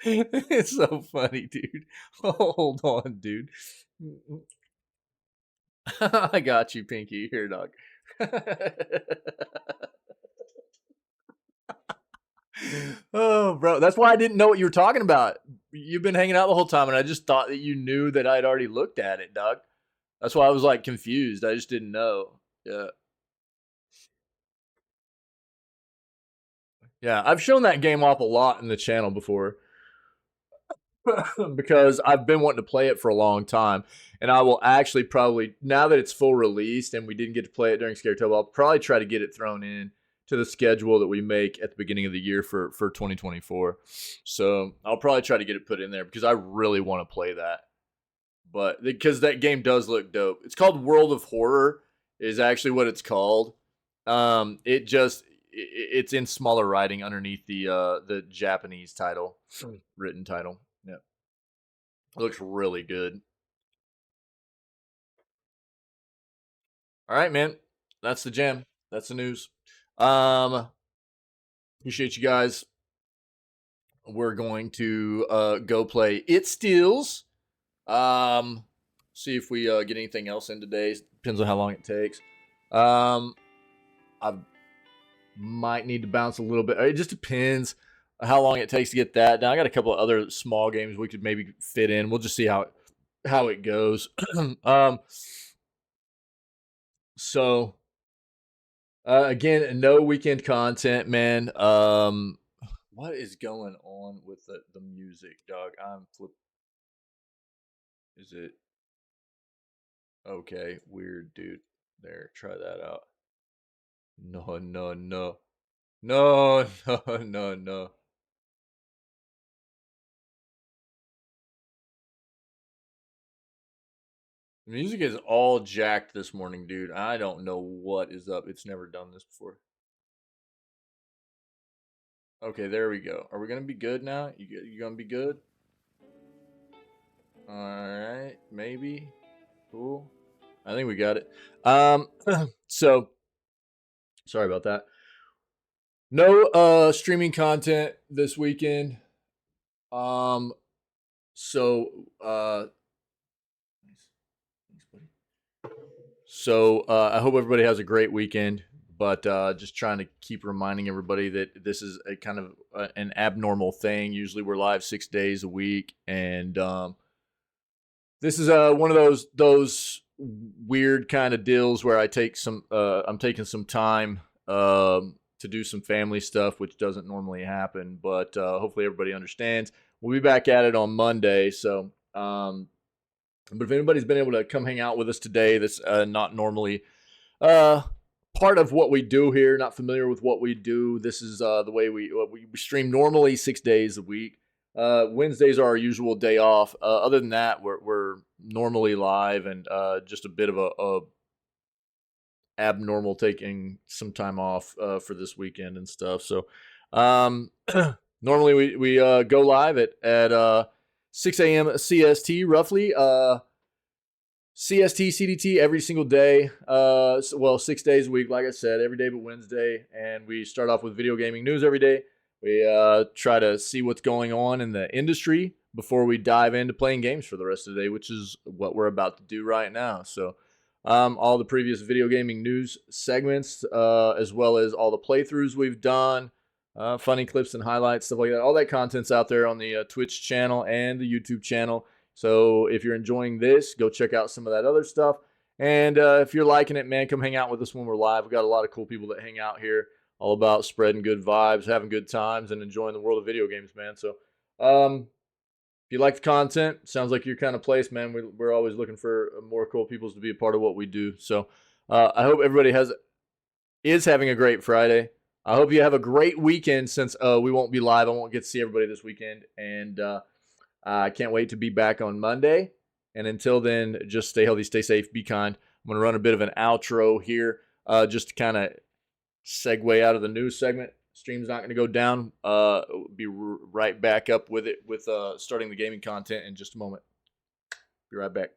It's so funny, dude. Hold on, dude. I got you, Pinky. Here, dog. Oh, bro. That's why I didn't know what you were talking about. You've been hanging out the whole time, and I just thought that you knew that I'd already looked at it, dog. That's why I was like confused. I just didn't know. Yeah. Yeah, I've shown that game off a lot in the channel before. Because I've been wanting to play it for a long time. And I will actually probably, now that it's full released and we didn't get to play it during Scaretober, I'll probably try to get it thrown in to the schedule that we make at the beginning of the year for 2024. So I'll probably try to get it put in there because I really want to play that. But because that game does look dope. It's called World of Horror is actually what it's called. It's in smaller writing underneath the Japanese title, written title. Yeah. It looks really good. All right, man. That's the jam. That's the news. Appreciate you guys. We're going to go play It Steals. See if we get anything else in today. Depends on how long it takes. I might need to bounce a little bit. It just depends how long it takes to get that done. I got a couple of other small games we could maybe fit in. We'll just see how it goes. So again, no weekend content, man. What is going on with the music, dog? I'm flip. Is it okay? Weird, dude. There, try that out. No. The music is all jacked this morning, dude. I don't know what is up. It's never done this before. Okay, there we go. Are we gonna be good now? You gonna be good? All right, maybe. Cool. I think we got it. So sorry about that. No streaming content this weekend. So I hope everybody has a great weekend, but just trying to keep reminding everybody that this is a kind of an abnormal thing. Usually we're live 6 days a week, and this is one of those weird kind of deals where I take some I'm taking some time to do some family stuff, which doesn't normally happen, but hopefully everybody understands. We'll be back at it on Monday, so but if anybody's been able to come hang out with us today, that's not normally part of what we do here, not familiar with what we do, this is the way we stream normally 6 days a week. Wednesdays are our usual day off. Other than that, we're normally live, and just a bit of a abnormal taking some time off for this weekend and stuff. So normally we go live at 6 a.m. CST roughly. CST, CDT every single day. Well, 6 days a week, like I said, every day but Wednesday. And we start off with video gaming news every day. We try to see what's going on in the industry before we dive into playing games for the rest of the day, which is what we're about to do right now. So all the previous video gaming news segments, as well as all the playthroughs we've done, funny clips and highlights, stuff like that. All that content's out there on the Twitch channel and the YouTube channel. So if you're enjoying this, go check out some of that other stuff. And if you're liking it, man, come hang out with us when we're live. We've got a lot of cool people that hang out here, all about spreading good vibes, having good times, and enjoying the world of video games, man. So if you like the content, sounds like your kind of place, man. We're always looking for more cool people to be a part of what we do. So I hope everybody is having a great Friday. I hope you have a great weekend, since we won't be live. I won't get to see everybody this weekend. And I can't wait to be back on Monday. And until then, just stay healthy, stay safe, be kind. I'm going to run a bit of an outro here just to kind of segue out of the news segment. Stream's not going to go down. Be right back up with it with starting the gaming content in just a moment. Be right back.